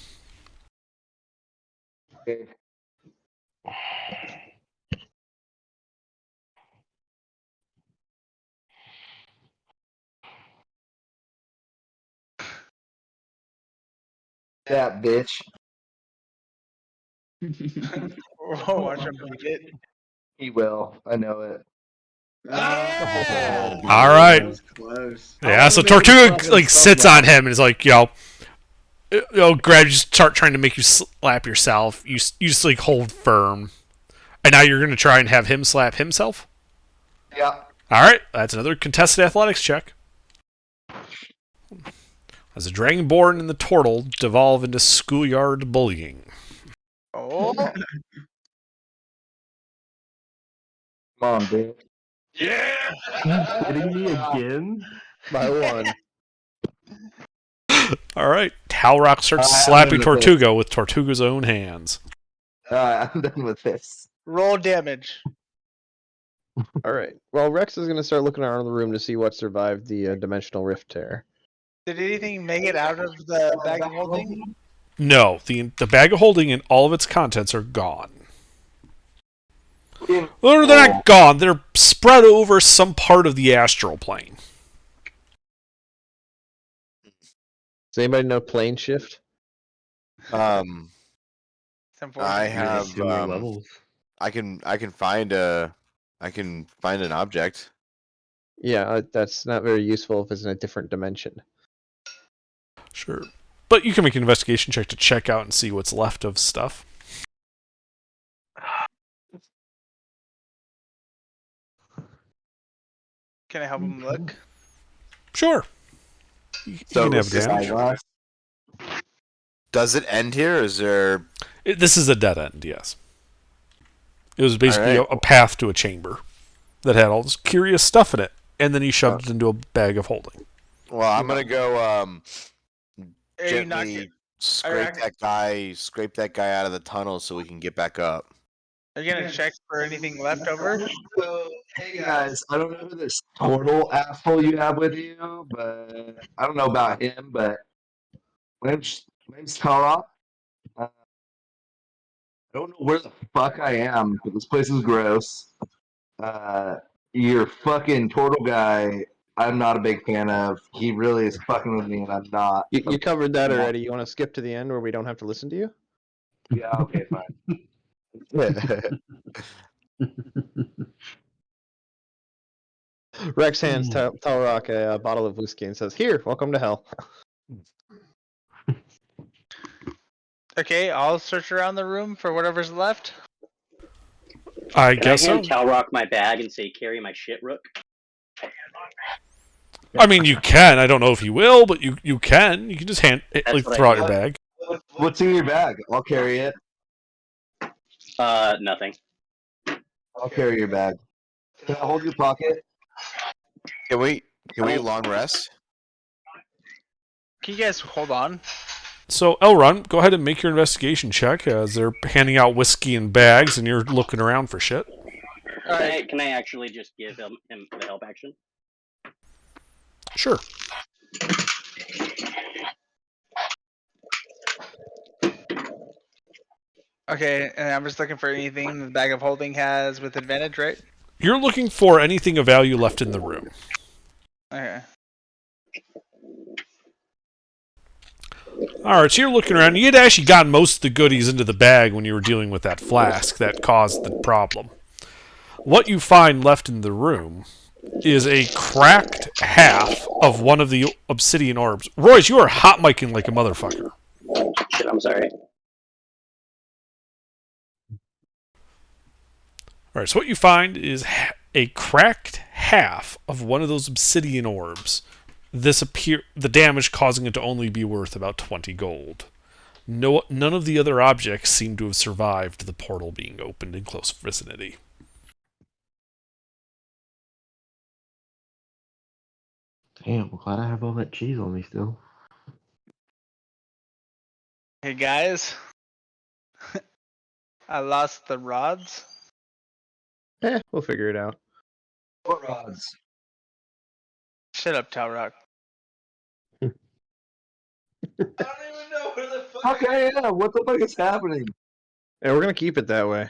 Okay. That bitch. Oh, watch him beat it. He will. I know it. Ah, All right. that was close. I Yeah, wanted so to make him Tortuga fucking like sits on stumble. him and is like, grab, just start trying to make you slap yourself. You just like hold firm, and now you're gonna try and have him slap himself. Yeah. All right, that's another contested athletics check. As the Dragonborn and the Turtle devolve into schoolyard bullying. Oh, Come on, dude. Kidding me again? By one. All right, Talrock starts I'm slapping done with Tortuga with Tortuga's own hands. Alright, I'm done with this. roll damage. All right. Well, Rex is going to start looking around the room to see what survived the dimensional rift tear. Did anything make it out of the bag of holding? No, the bag of holding and all of its contents are gone. Or they're not gone. They're spread over some part of the astral plane. Does anybody know plane shift? Um, It's unfortunate. I You have have. similar levels. I can find an object. Yeah, that's not very useful if it's in a different dimension. Sure. But you can make an investigation check to check out and see what's left of stuff. Can I help him look? Sure. You can have advantage. Eyeglass. Does it end here? Or is there? This is a dead end, yes. It was basically Alright. a path to a chamber that had all this curious stuff in it, and then he shoved it into a bag of holding. Well, I'm gonna go Are you not gently get- scrape that guy out of the tunnel so we can get back up. Are you gonna check for anything left over? So, hey guys, I don't know who this total asshole you have with you, but I don't know about him, but my name's Tara. I don't know where the fuck I am, but this place is gross. Your fucking turtle guy, I'm not a big fan of. He really is fucking with me, and I'm not. You covered that already. You want to skip to the end where we don't have to listen to you? Yeah, okay, fine. Rex hands Talrock a bottle of whiskey and says, "Here, welcome to hell." Okay, I'll search around the room for whatever's left. I Can guess I so. hand Talrock my bag and say, carry my shit, Rook? I mean, you can. I don't know if you will, but you can. You can just That's what I throw out your do. bag. What's in your bag? I'll carry it. Nothing. I'll carry your bag. Can I hold your pocket? Can we long rest? Can you guys hold on? So, Elrond, go ahead and make your investigation check as they're handing out whiskey in bags and you're looking around for shit. Can I actually just give him the help action? Sure. Okay, and I'm just looking for anything the bag of holding has with advantage, right? You're looking for anything of value left in the room. Okay. Alright, so you're looking around. You had actually gotten most of the goodies into the bag when you were dealing with that flask that caused the problem. What you find left in the room is a cracked half of one of the obsidian orbs. Royce, you are hot micing like a motherfucker. Shit, I'm sorry. Alright, so what you find is a cracked half of one of those obsidian orbs. The damage causing it to only be worth about 20 gold. None of the other objects seem to have survived the portal being opened in close vicinity. Damn, I'm glad I have all that cheese on me still. Hey guys, I lost the rods. We'll figure it out. What rods? Shut up, Talrock. I don't even know where the fuck. Okay, yeah. What the fuck is happening? Yeah, we're gonna keep it that way.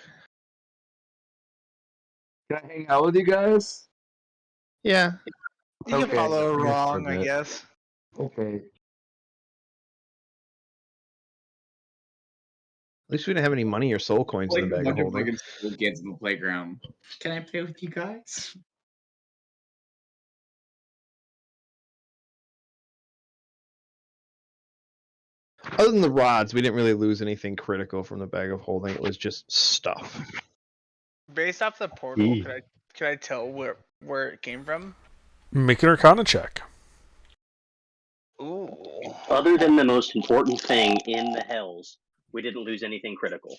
Can I hang out with you guys? Yeah. You can Okay. follow Yes, along, a I bit. guess. Okay. At least we didn't have any money or soul coins Like in the a bag of bunch of holding. fucking school kids in the playground. Can I play with you guys? Other than the rods, we didn't really lose anything critical from the bag of holding. It was just stuff. Based off the portal, Eee. could I tell where it came from? Make an Arcana check. Ooh. Other than the most important thing in the hells, we didn't lose anything critical.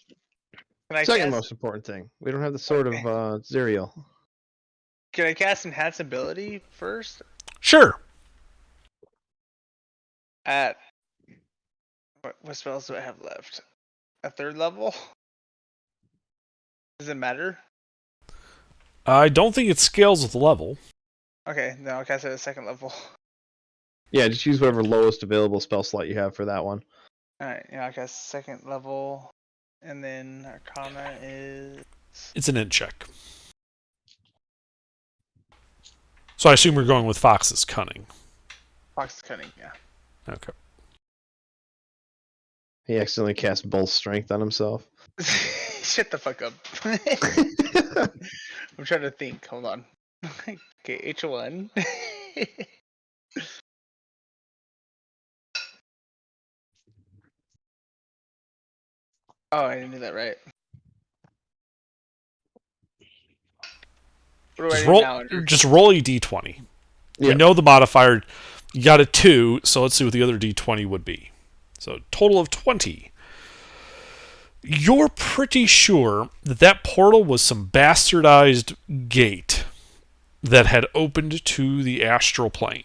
Can I Second cast? most important thing. We don't have the sword of Zerial. Can I cast Enhance Ability first? Sure. At what spells do I have left? A third level? Does it matter? I don't think it scales with level. Okay, no, I'll cast it at second level. Yeah, just use whatever lowest available spell slot you have for that one. Alright, yeah, I'll cast second level. And then Arcana is. It's an int check. So I assume we're going with Fox's Cunning. Fox Cunning, yeah. Okay. He accidentally cast Bull Strength on himself. Shut the fuck up. I'm trying to think. Hold on. Okay, H1. Oh, I didn't do that right. What do I Just do roll. now? Andrew? Just roll a d20. We Yeah. know the modifier. You got a 2, so let's see what the other d20 would be. So total of 20. You're pretty sure that that portal was some bastardized gate that had opened to the astral plane.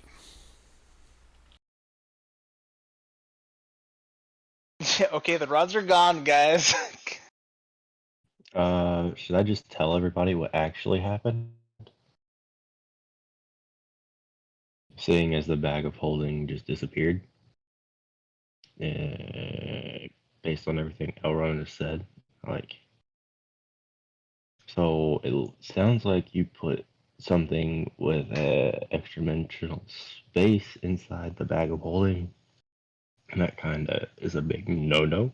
Yeah, okay, the rods are gone, guys. Should I just tell everybody what actually happened? Seeing as the bag of holding just disappeared. Based on everything Elrond has said, like, so it sounds like you put something with extra dimensional space inside the bag of holding, and that kind of is a big no-no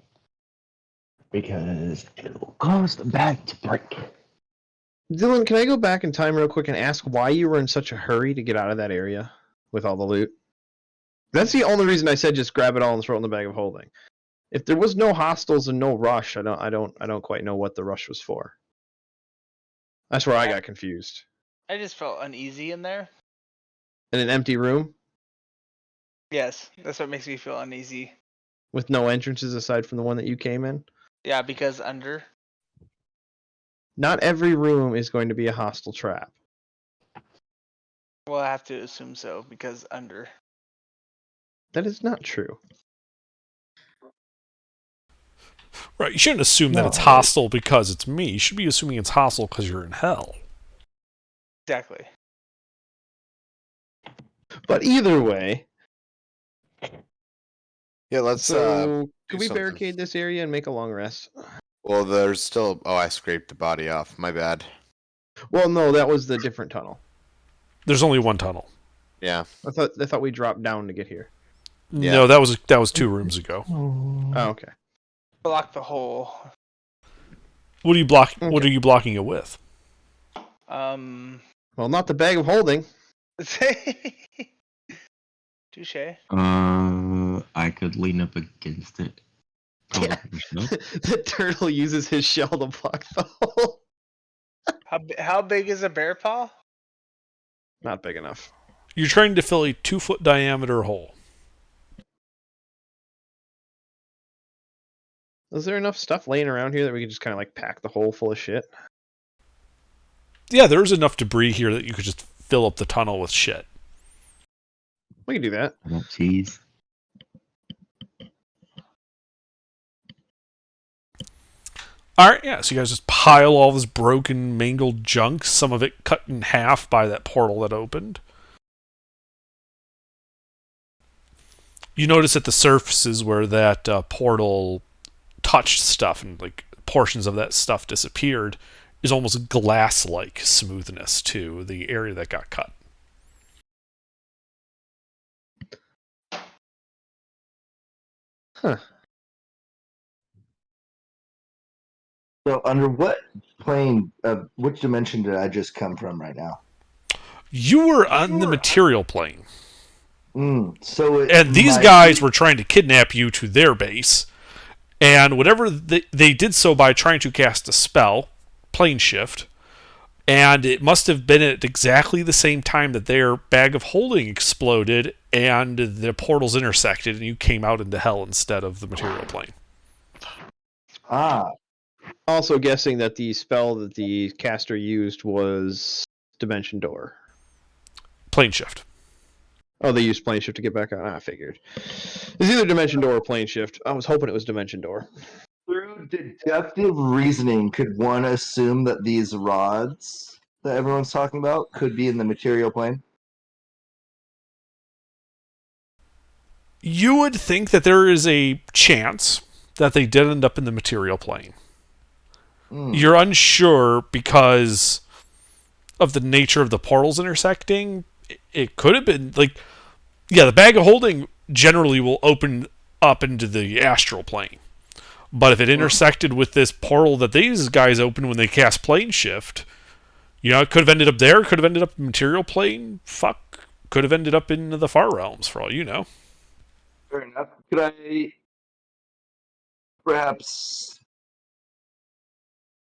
because it'll cause the bag to break. Dylan, can I go back in time real quick and ask why you were in such a hurry to get out of that area with all the loot? That's the only reason I said just grab it all and throw it in the bag of holding. If there was no hostiles and no rush, I don't quite know what the rush was for. That's where I got confused. I just felt uneasy in there. In an empty room Yes, that's what makes me feel uneasy. with no entrances aside from the one that you came in. Yeah, because under. Not every room is going to be a hostile trap. Well, I have to assume so because under. That is not true. Right, you shouldn't assume that it's No. hostile because it's me. You should be assuming it's hostile because you're in hell. Exactly. But either way, Yeah, let's. so could we something. barricade this area and make a long rest? Well, there's still. Oh, I scraped the body off. My bad. Well, no, that was the different tunnel. There's only one tunnel. Yeah. I thought we dropped down to get here. Yeah. No, that was 2 rooms ago. Oh, okay. Block the hole. What are you blocking? Okay. What are you blocking it with? Um. Well, not the bag of holding. Touche. I could lean up against it. Yeah. The turtle uses his shell to block the hole. How big is a bear paw? Not big enough. You're trying to fill a 2-foot diameter hole. Is there enough stuff laying around here that we could just kind of like pack the hole full of shit? Yeah, there's enough debris here that you could just fill up the tunnel with shit. We can do that. I want cheese. Alright, yeah, so you guys just pile all this broken, mangled junk, some of it cut in half by that portal that opened. You notice at the surfaces where that portal touched stuff and like portions of that stuff disappeared is almost glass-like smoothness to the area that got cut. Huh. So, under what plane, which dimension did I just come from right now? You were on the material plane. So it And these might guys be- were trying to kidnap you to their base. And whatever they did so by trying to cast a spell, plane shift, and it must have been at exactly the same time that their bag of holding exploded and the portals intersected and you came out into hell instead of the material plane. Ah, Also guessing that the spell that the caster used was Dimension Door. Plane shift. Oh, they used Plane Shift to get back on. I figured. It's either Dimension Door or Plane Shift. I was hoping it was Dimension Door. through deductive reasoning, could one assume that these rods that everyone's talking about could be in the material plane? You would think that there is a chance that they did end up in the material plane. You're unsure because of the nature of the portals intersecting. It could have been like, yeah, the bag of holding generally will open up into the astral plane. But if it intersected with this portal that these guys opened when they cast plane shift, you know, it could have ended up there, could have ended up in material plane, could have ended up in the far realms for all you know. Fair enough. Could I perhaps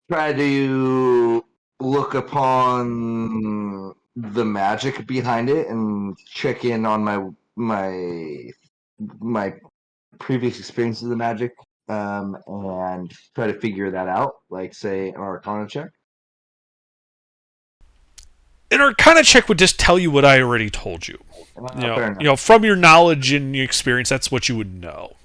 try to look upon the magic behind it and check in on my previous experiences of the magic, and try to figure that out, like say an Arcana check? An Arcana check would just tell you what I already told you. Fair enough. You know, from your knowledge and your experience, that's what you would know.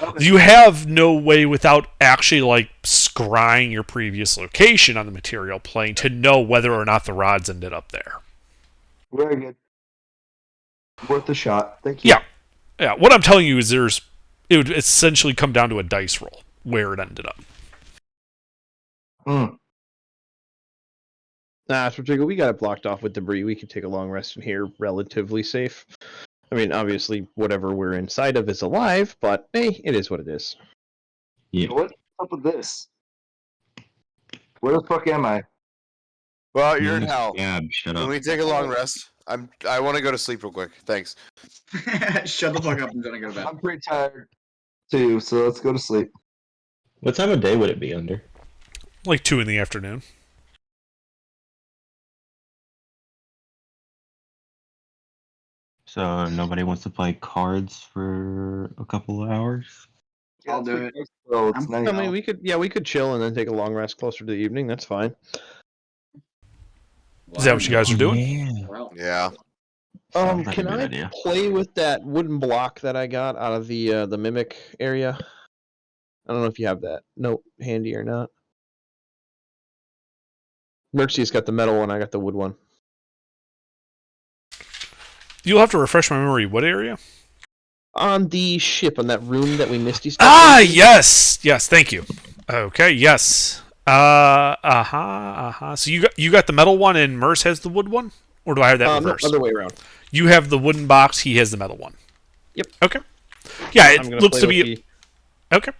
Okay. You have no way without actually like scrying your previous location on the material plane to know whether or not the rods ended up there. Very good. Worth a shot. Thank you. Yeah. What I'm telling you is it would essentially come down to a dice roll where it ended up. Nah, Rodrigo, we got it blocked off with debris. We can take a long rest in here, relatively safe. I mean, obviously, whatever we're inside of is alive, but hey, it is what it is. Yeah. What's up with this? Where the fuck am I? Well, you're in hell. Yeah, shut Can up. we take a long rest? I want to go to sleep real quick. Thanks. Shut the fuck up. I'm gonna go to bed. I'm pretty tired too, so let's go to sleep. What time of day would it be under? Like 2 in the afternoon. So nobody wants to play cards for a couple of hours? I'll do it. So it's I'm- nice. I mean, we could chill and then take a long rest closer to the evening. That's fine. Is that what you guys are doing? Yeah. Well, Yeah. Sounds like a Can good I idea. play with that wooden block that I got out of the mimic area? I don't know if you have that note handy or not. Mercy's got the metal one. I got the wood one. You'll have to refresh my memory. What area? On the ship, on that room that we misty stepped Ah, into. yes. Thank you. Okay. Yes. So you got the metal one, and Merce has the wood one, or do I have that No, reversed? other way around. You have the wooden box. He has the metal one. Yep. Okay. Yeah, I'm it gonna looks play to with be the- okay.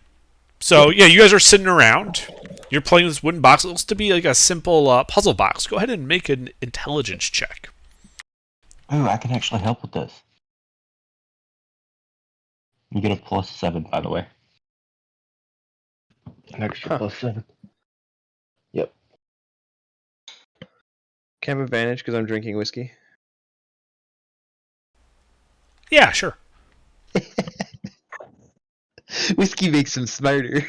So yeah, you guys are sitting around. You're playing this wooden box. It looks to be like a simple puzzle box. Go ahead and make an intelligence check. Ooh, I can actually help with this. You get a +7, by the way. An extra +7. Yep. Can I have advantage because I'm drinking whiskey? Yeah, sure. Whiskey makes him smarter.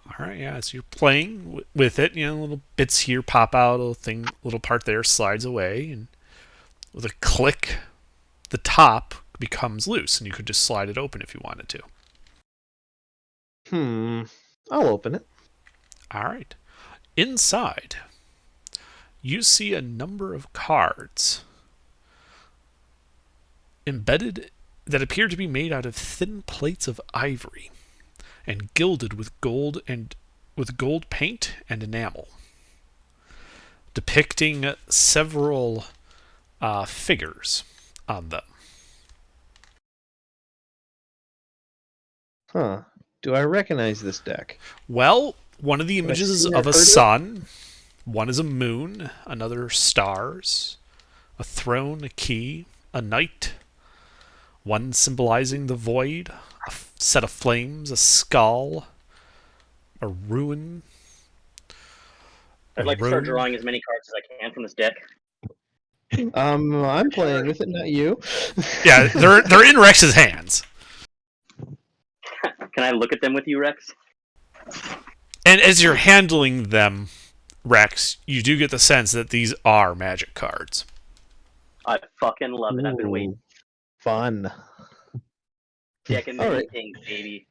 All right, yeah. So you're playing with it. You know, little bits here pop out. Little part there slides away, and with a click, the top becomes loose, and you could just slide it open if you wanted to. I'll open it. All right. Inside, you see a number of cards embedded that appear to be made out of thin plates of ivory and gilded with gold paint and enamel, depicting several figures. on them. Huh. Do I recognize this deck? Well, one of the Have I images is seen or of a heard of it? sun, one is a moon, another stars, a throne, a key, a knight, one symbolizing the void, a set of flames, a skull, a ruin. I'd like to start drawing as many cards as I can from this deck. I'm playing with it, not you. Yeah, they're in Rex's hands. Can I look at them with you, Rex? And as you're handling them, Rex, you do get the sense that these are magic cards. I fucking love it. I've been waiting. Fun. Deck of All many right. things, baby.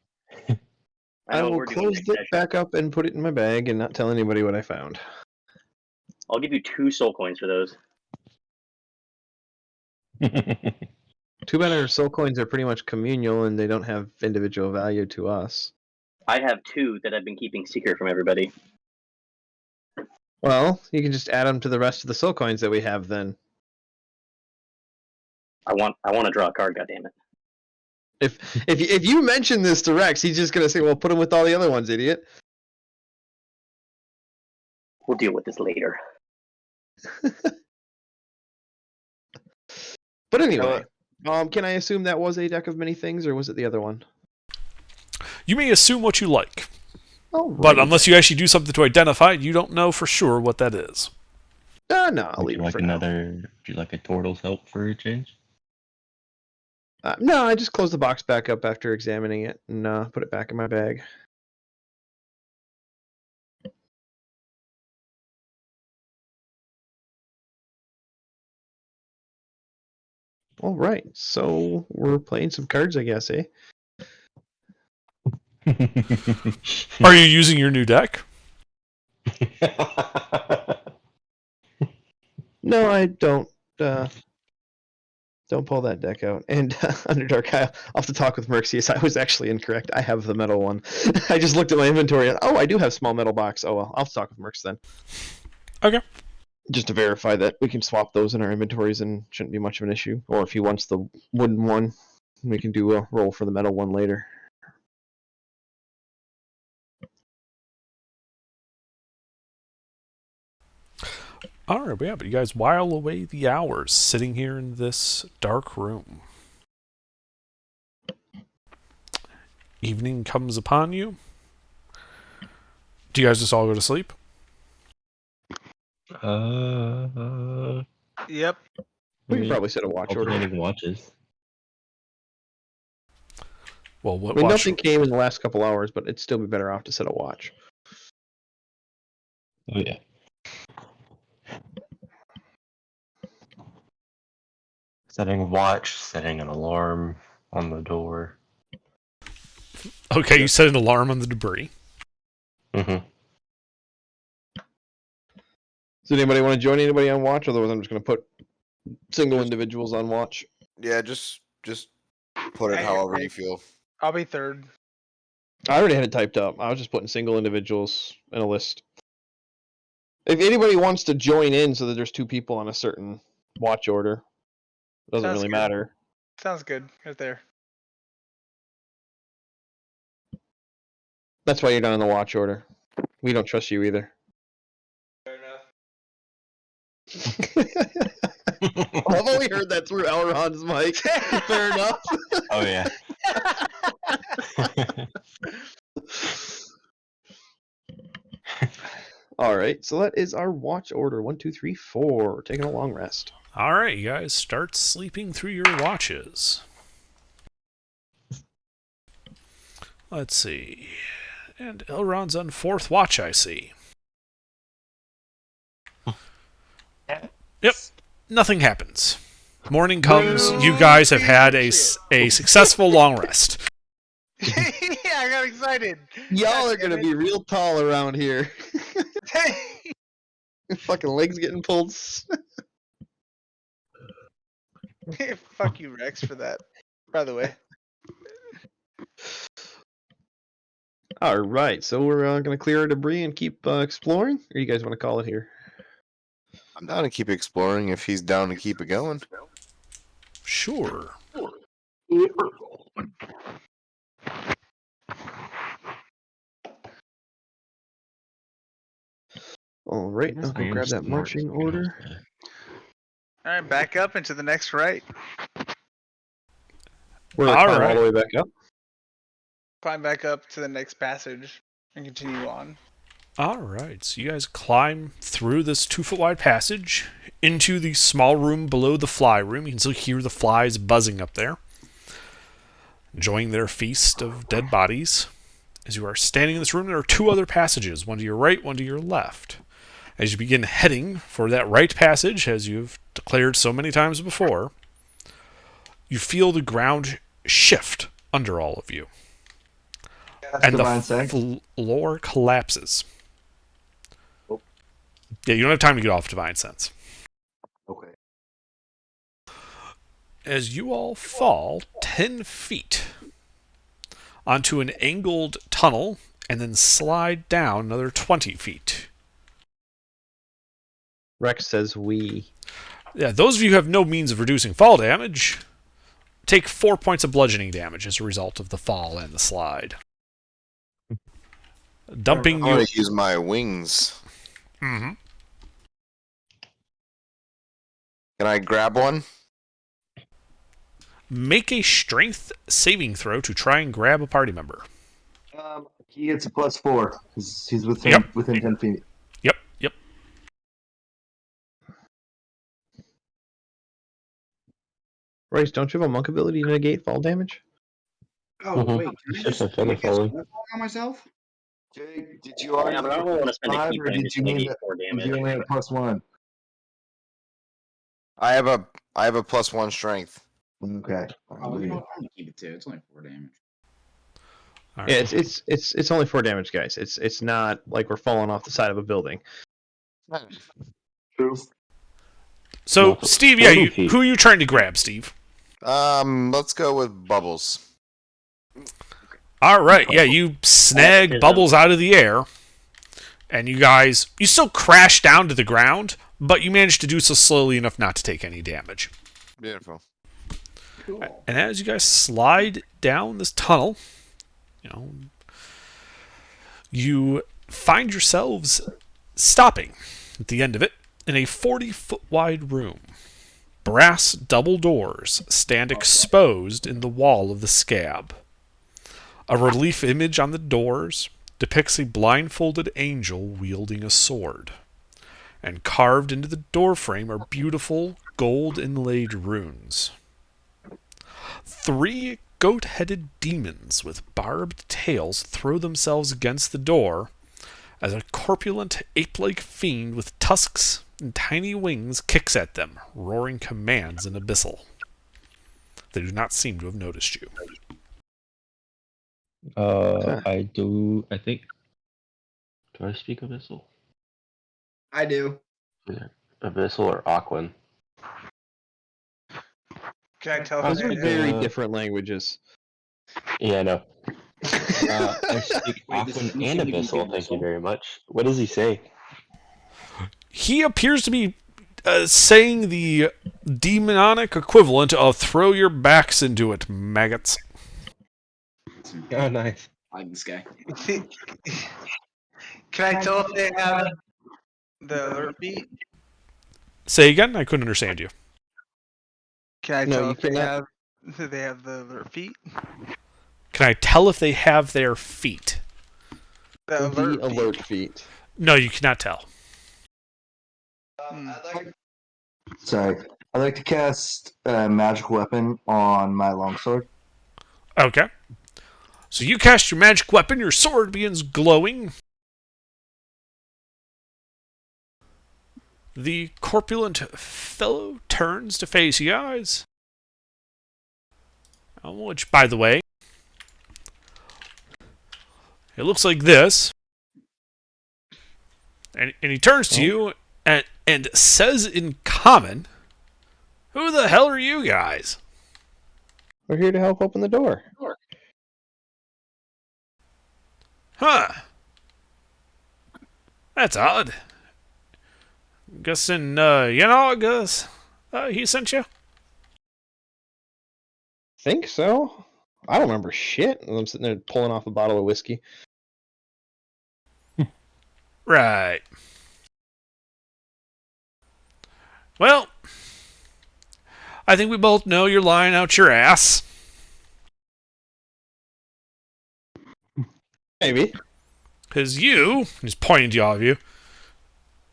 I know what will we're doing close next it session. back up and put it in my bag and not tell anybody what I found. I'll give you 2 soul coins for those. Too bad our soul coins are pretty much communal and they don't have individual value to us. I have 2 that I've been keeping secret from everybody. Well, you can just add them to the rest of the soul coins that we have then. I want to draw a card. Goddammit. If you mention this to Rex, he's just gonna say, "Well, put them with all the other ones, idiot." We'll deal with this later. But anyway, can I assume that was a deck of many things, or was it the other one? You may assume what you like, Oh, but unless you actually do something to identify it, you don't know for sure what that is. no, I'll Would leave you it like for now. would you like a turtle's help for a change? No, I just closed the box back up after examining it and put it back in my bag. All right, so we're playing some cards, I guess, eh? Are you using your new deck? No, I don't. Don't pull that deck out. And Underdark, I'll have to talk with Merxius. I was actually incorrect. I have the metal one. I just looked at my inventory and I do have small metal box. Oh well, I'll talk with Merx then. Okay. Just to verify that we can swap those in our inventories and shouldn't be much of an issue. Or if he wants the wooden one, we can do a roll for the metal one later. All right, yeah, but you guys while away the hours sitting here in this dark room. Evening comes upon you. Do you guys just all go to sleep? Yep. We can probably set a watch order. Alternating watches. Well, what I mean, watch? nothing came in the last couple hours, but it'd still be better off to set a watch. Oh yeah. Setting watch, setting an alarm on the door. Okay, you set an alarm on the debris. Mm-hmm. Does anybody want to join anybody on watch? Otherwise, I'm just going to put single individuals on watch. Yeah, just put it however you feel. I'll be third. I already had it typed up. I was just putting single individuals in a list. If anybody wants to join in so that there's 2 people on a certain watch order, it doesn't Sounds really good. matter. Sounds good. Right there. That's why you're not in the watch order. We don't trust you either. Fair enough. I've only heard that through Elron's mic. Fair enough. Oh yeah. All right, so that is our watch order. 1, 2, 3, 4. We're taking a long rest. All right, you guys start sleeping through your watches. Let's see. And Elrond's on 4th watch, I see. Yep, nothing happens. Morning comes, you guys have had a successful long rest. Yeah, I got excited. Y'all are going to be real tall around here. Fucking legs getting pulled. Fuck you, Rex, for that. By the way. All right, so we're going to clear our debris and keep exploring? Or you guys want to call it here? I'm down to keep exploring if he's down to keep it going. Sure. All right, Yes, I'll I go am grab that smart, marching so we don't order. have to- All right, back up into the next right. We're gonna All climb all right. the way back up. Climb back up to the next passage and continue on. All right, so you guys climb through this 2-foot wide passage into the small room below the fly room. You can still hear the flies buzzing up there, enjoying their feast of dead bodies. As you are standing in this room, there are 2 other passages, one to your right, one to your left. As you begin heading for that right passage, as you've declared so many times before, you feel the ground shift under all of you, Cast and the divine sense. floor collapses. Oh. Yeah, you don't have time to get off Divine Sense. Okay. As you all fall 10 feet onto an angled tunnel and then slide down another 20 feet. Rex says we. Yeah, those of you who have no means of reducing fall damage take 4 points of bludgeoning damage as a result of the fall and the slide. Dumping I you. want to use my wings. Mm-hmm. Can I grab one? Make a strength saving throw to try and grab a party member. He gets a +4 because he's within Yep. within 10 feet. Yep. Royce, don't you have a monk ability to negate fall damage? Oh Mhm. wait, can I It's just just a feather make a falling. spell on myself? Jake, did you already Yeah, but I get don't want to spend a 5 key or point did just you to mean negate that 4 did damage. you only have +1? I have a +1 strength. Okay. Oh, you know what? I'm gonna keep it 2. It's only 4 damage. All Yeah, right. it's only 4 damage, guys. It's not like we're falling off the side of a building. True. So, Multiple- Steve, yeah, 40 feet. who are you trying to grab, Steve? Let's go with Bubbles. All right, yeah, you snag Autism. Bubbles out of the air, and you still crash down to the ground, but you manage to do so slowly enough not to take any damage. Beautiful. Cool. And as you guys slide down this tunnel, you find yourselves stopping at the end of it in a 40-foot wide room. Brass double doors stand exposed in the wall of the scab. A relief image on the doors depicts a blindfolded angel wielding a sword. And carved into the doorframe are beautiful gold inlaid runes. 3 goat-headed demons with barbed tails throw themselves against the door as a corpulent ape-like fiend with tusks and tiny wings kicks at them, roaring commands in abyssal. They do not seem to have noticed you. I do. I think. Do I speak Abyssal? I do. Either Abyssal or Aquan? Can I tell Those if are they very Uh, different languages. Yeah, I know. I speak Wait, this is Aquan and confusing Abyssal. to Thank you Abyssal. very much. What does he say? He appears to be saying the demonic equivalent of "throw your backs into it, maggots." Oh, nice. I like this guy. Can I tell if they have the alert beat? Say again? I couldn't understand you. Can I No, tell you if they cannot. have the alert feet? Can I tell if they have their feet? The The alert, alert feet. feet. No, you cannot tell. Sorry. I'd like to cast a magic weapon on my longsword. Okay. So you cast your magic weapon, your sword begins glowing. The corpulent fellow turns to face you guys. Which, by the way, it looks like this. And he turns to you and says in common, "Who the hell are you guys?" We're here to help open the door. Huh. That's odd. Guessing, Gus, he sent you? think so. I don't remember shit. I'm sitting there pulling off a bottle of whiskey. Right. Well, I think we both know you're lying out your ass. Maybe. Because you, he's pointing to all of you,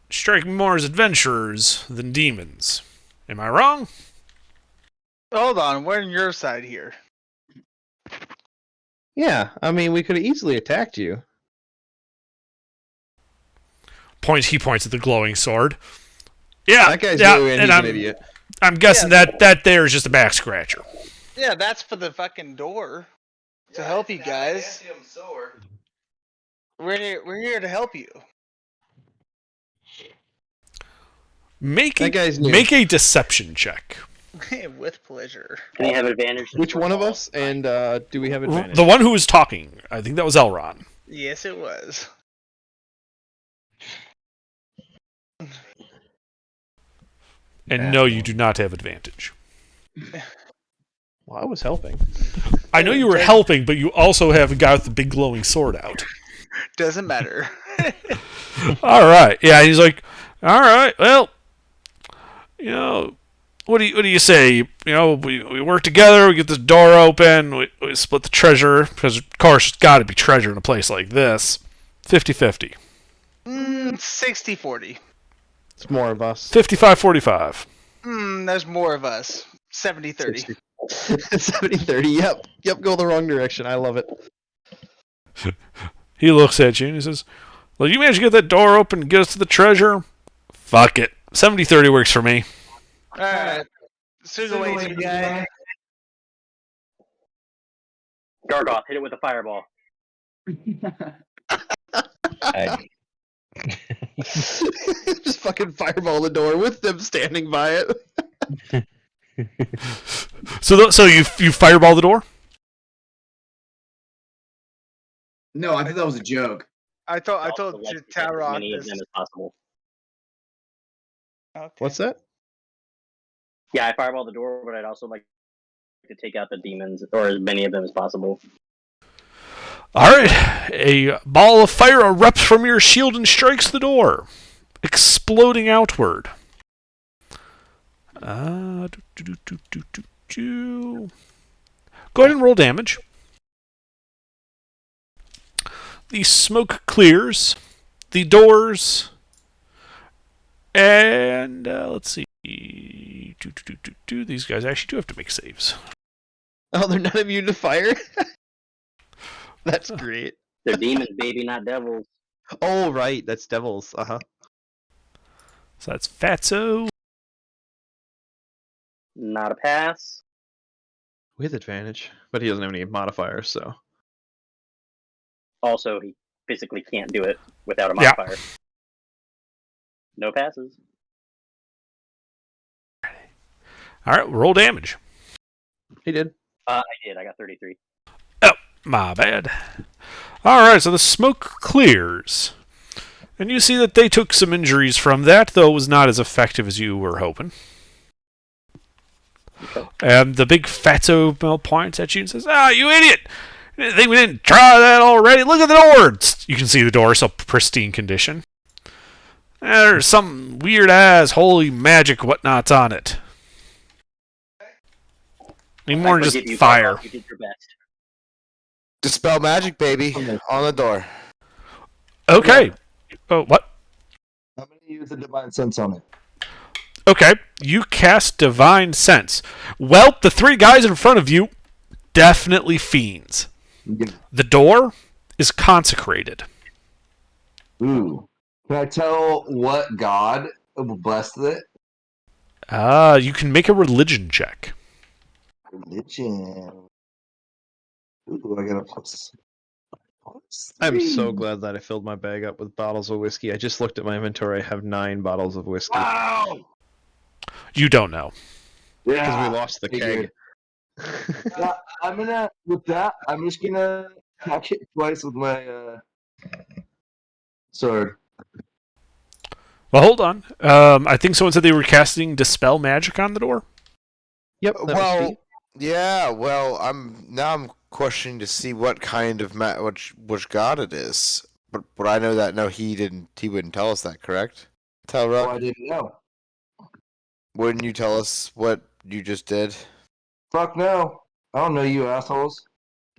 strike me more as adventurers than demons. Am I wrong? Hold on, we're on your side here. Yeah, I mean, we could have easily attacked you. He points at the glowing sword. Yeah, That guy's yeah, new and and he's an idiot. I'm guessing that there is just a back scratcher. Yeah, that's for the fucking door to help you guys. We're here to help you. Make That guy's new. a deception check. With pleasure. Can you have advantage? Which one of us? And do we have advantage? The one who was talking. I think that was Elron. Yes, it was. And no, you do not have advantage. Well, I was helping. I know you were helping, but you also have a guy with the big glowing sword out. Doesn't matter. All right. Yeah, he's like, all right, well, you know, what do you say? You know, we work together, we get this door open, we split the treasure, because of course it's got to be treasure in a place like this. 50-50. 60-40. It's more of us. 55-45. There's more of us. 70-30. 70-30. Yep, go the wrong direction. I love it. He looks at you and he says, well, you managed to get that door open and get us to the treasure? Fuck it. 70-30 works for me. Alright. Away, guy. Gargoth, hit it with a fireball. Just fucking fireball the door with them standing by it. So you fireball the door? No, I thought that was a joke. I told Also, like, to get as Talrock many of this. them as possible. Okay. What's that? Yeah, I fireball the door, but I'd also like to take out the demons, or as many of them as possible. All right. A ball of fire erupts from your shield and strikes the door, exploding outward. Go ahead and roll damage. The smoke clears. The doors. And let's see. These guys actually do have to make saves. Oh, they're not immune to fire? That's great. They're demons, baby, not devils. Oh, right. That's devils. Uh-huh. So that's Fatso. Not a pass. With advantage. But he doesn't have any modifiers, so. Also, he physically can't do it without a Yeah. modifier. No passes. All right, roll damage. He did. I did. I got 33. Oh, my bad. All right, so the smoke clears. And you see that they took some injuries from that, though it was not as effective as you were hoping. Okay. And the big fatso points at you and says, you idiot! You didn't think we didn't try that already? Look at the door! You can see the door is a pristine condition. There's some weird-ass holy magic whatnots on it. Need more than just You, fire. Gargoth, you did your best. Dispel magic, baby, on the door. Okay. Oh, what? I'm going to use a divine sense on it. Okay, you cast Divine Sense. Well, the three guys in front of you, definitely fiends. Yeah. The door is consecrated. Ooh. Can I tell what god blessed it? You can make a religion check. Religion. Ooh, I got a plus. I'm so glad that I filled my bag up with bottles of whiskey. I just looked at my inventory. I have 9 bottles of whiskey. Wow! You don't know. Because Yeah. we lost the keg. Yeah, I'm just gonna catch it twice with my sword. Well, hold on. I think someone said they were casting Dispel Magic on the door. Yep. That was Well, sweet. Yeah, well, I'm questioning to see what kind of which god it is. But I know that he wouldn't tell us that, correct? Tell Well, Rock, I didn't know. wouldn't you tell us what you just did? Fuck no. I don't know you assholes.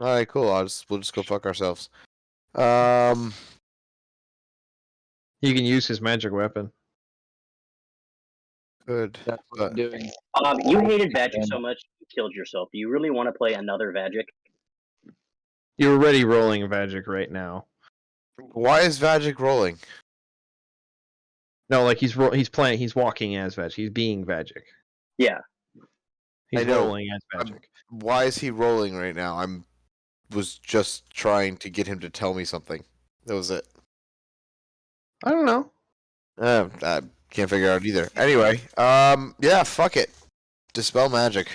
All right, cool. We'll just go fuck ourselves. Um, You can use his magic weapon. good. That's what I'm doing. You hated Vagic so much you killed yourself. Do you really want to play another Vagic? You're already rolling Vagic right now. Why is Vagic rolling? No, like he's walking as Vagic. He's being Vagic. Yeah. He's I know. rolling as Vagic. Why is he rolling right now? Was just trying to get him to tell me something. That was it. I don't know. I can't figure out either. Anyway, yeah, fuck it. Dispel magic.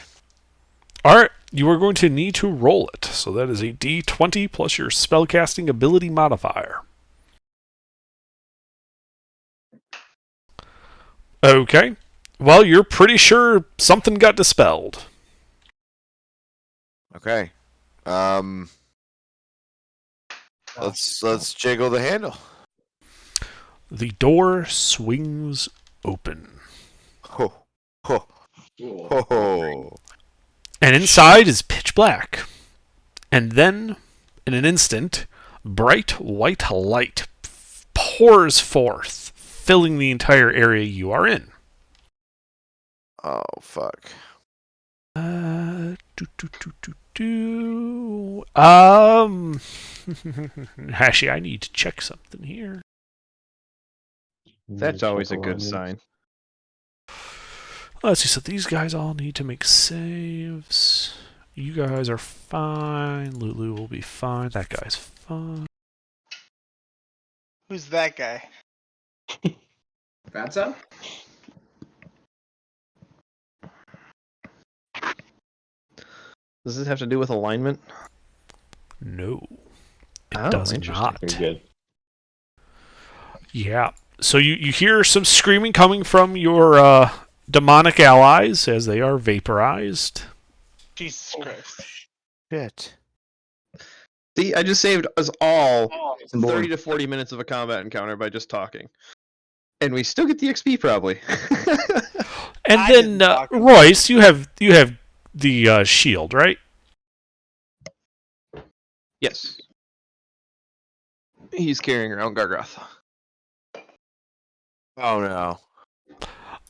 Alright, you are going to need to roll it. So that is a d20 plus your spellcasting ability modifier. Okay. Well, you're pretty sure something got dispelled. Okay. Let's jiggle the handle. The door swings open. Ho ho ho ho. And inside is pitch black. And then, in an instant, bright white light pours forth, filling the entire area you are in. Oh fuck. Actually, I need to check something here. That's always a good sign. Let's see, so these guys all need to make saves. You guys are fine. Lulu will be fine. That guy's fine. Who's that guy? Fatso? Does this have to do with alignment? No, it Oh, does interesting. not. Very good. Yeah. So you hear some screaming coming from your demonic allies as they are vaporized. Jesus Christ. Shit. See, I just saved us all Some more. 30 to 40 minutes of a combat encounter by just talking. And we still get the XP, probably. And I then didn't talk about Royce, you have the shield, right? Yes. He's carrying around Gargoth. Oh no.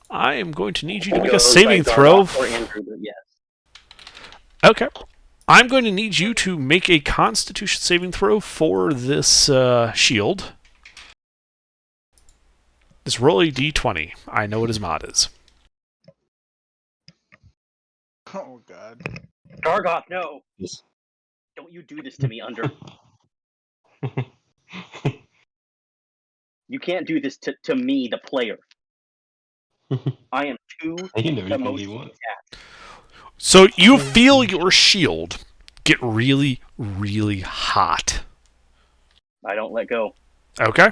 I am going to need you to It make a goes saving by throw. Gargoth or Andrew, but yes. Okay. I'm going to need you to make a Constitution saving throw for this shield. This roll a d20. I know what his mod is. Oh God. Gargoth, no! Yes. Don't you do this to me, Under. You can't do this to me, the player. I am too He can do anything he emotionally wants. attached. So you feel your shield get really, really hot. I don't let go. Okay.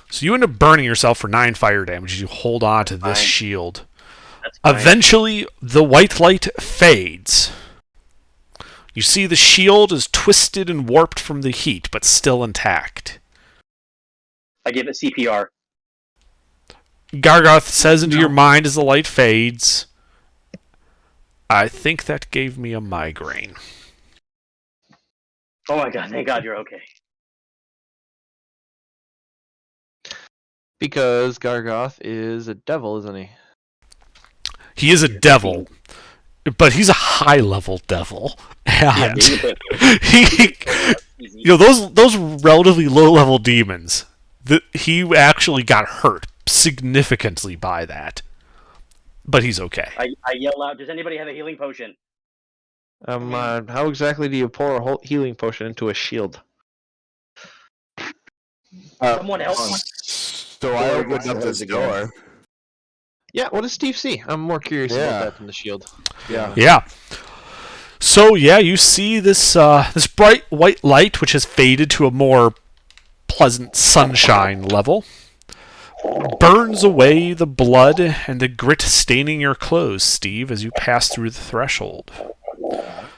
So you end up burning yourself for 9 fire damage as you hold on to this Fine. shield. That's fine. Eventually, the white light fades. You see the shield is twisted and warped from the heat, but still intact. I give it CPR. Gargoth says into your mind as the light fades, I think that gave me a migraine. Oh my god, thank God you're okay. Because Gargoth is a devil, isn't he? He is a devil, but he's a high-level devil. And he, those relatively low-level demons, he actually got hurt significantly by that. But he's okay. I yell out, does anybody have a healing potion? How exactly do you pour a whole healing potion into a shield? Someone else. So I opened up this door. Yeah, what does Steve see? I'm more curious Yeah. about that than the shield. Yeah. So yeah, you see this this bright white light, which has faded to a more pleasant sunshine level. burns away the blood and the grit staining your clothes, Steve, as you pass through the threshold.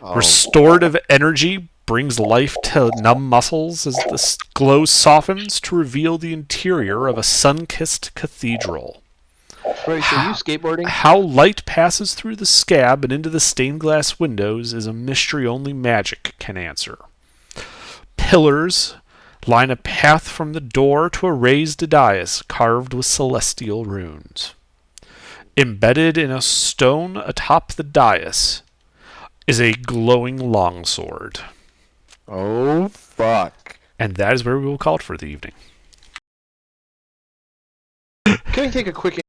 Oh, Restorative energy brings life to numb muscles as the glow softens to reveal the interior of a sun-kissed cathedral. Bryce, are you skateboarding? How light passes through the scab and into the stained glass windows is a mystery only magic can answer. Pillars line a path from the door to a raised dais carved with celestial runes. Embedded in a stone atop the dais is a glowing longsword. oh fuck. And that is where we will call it for the evening. Can I take a quick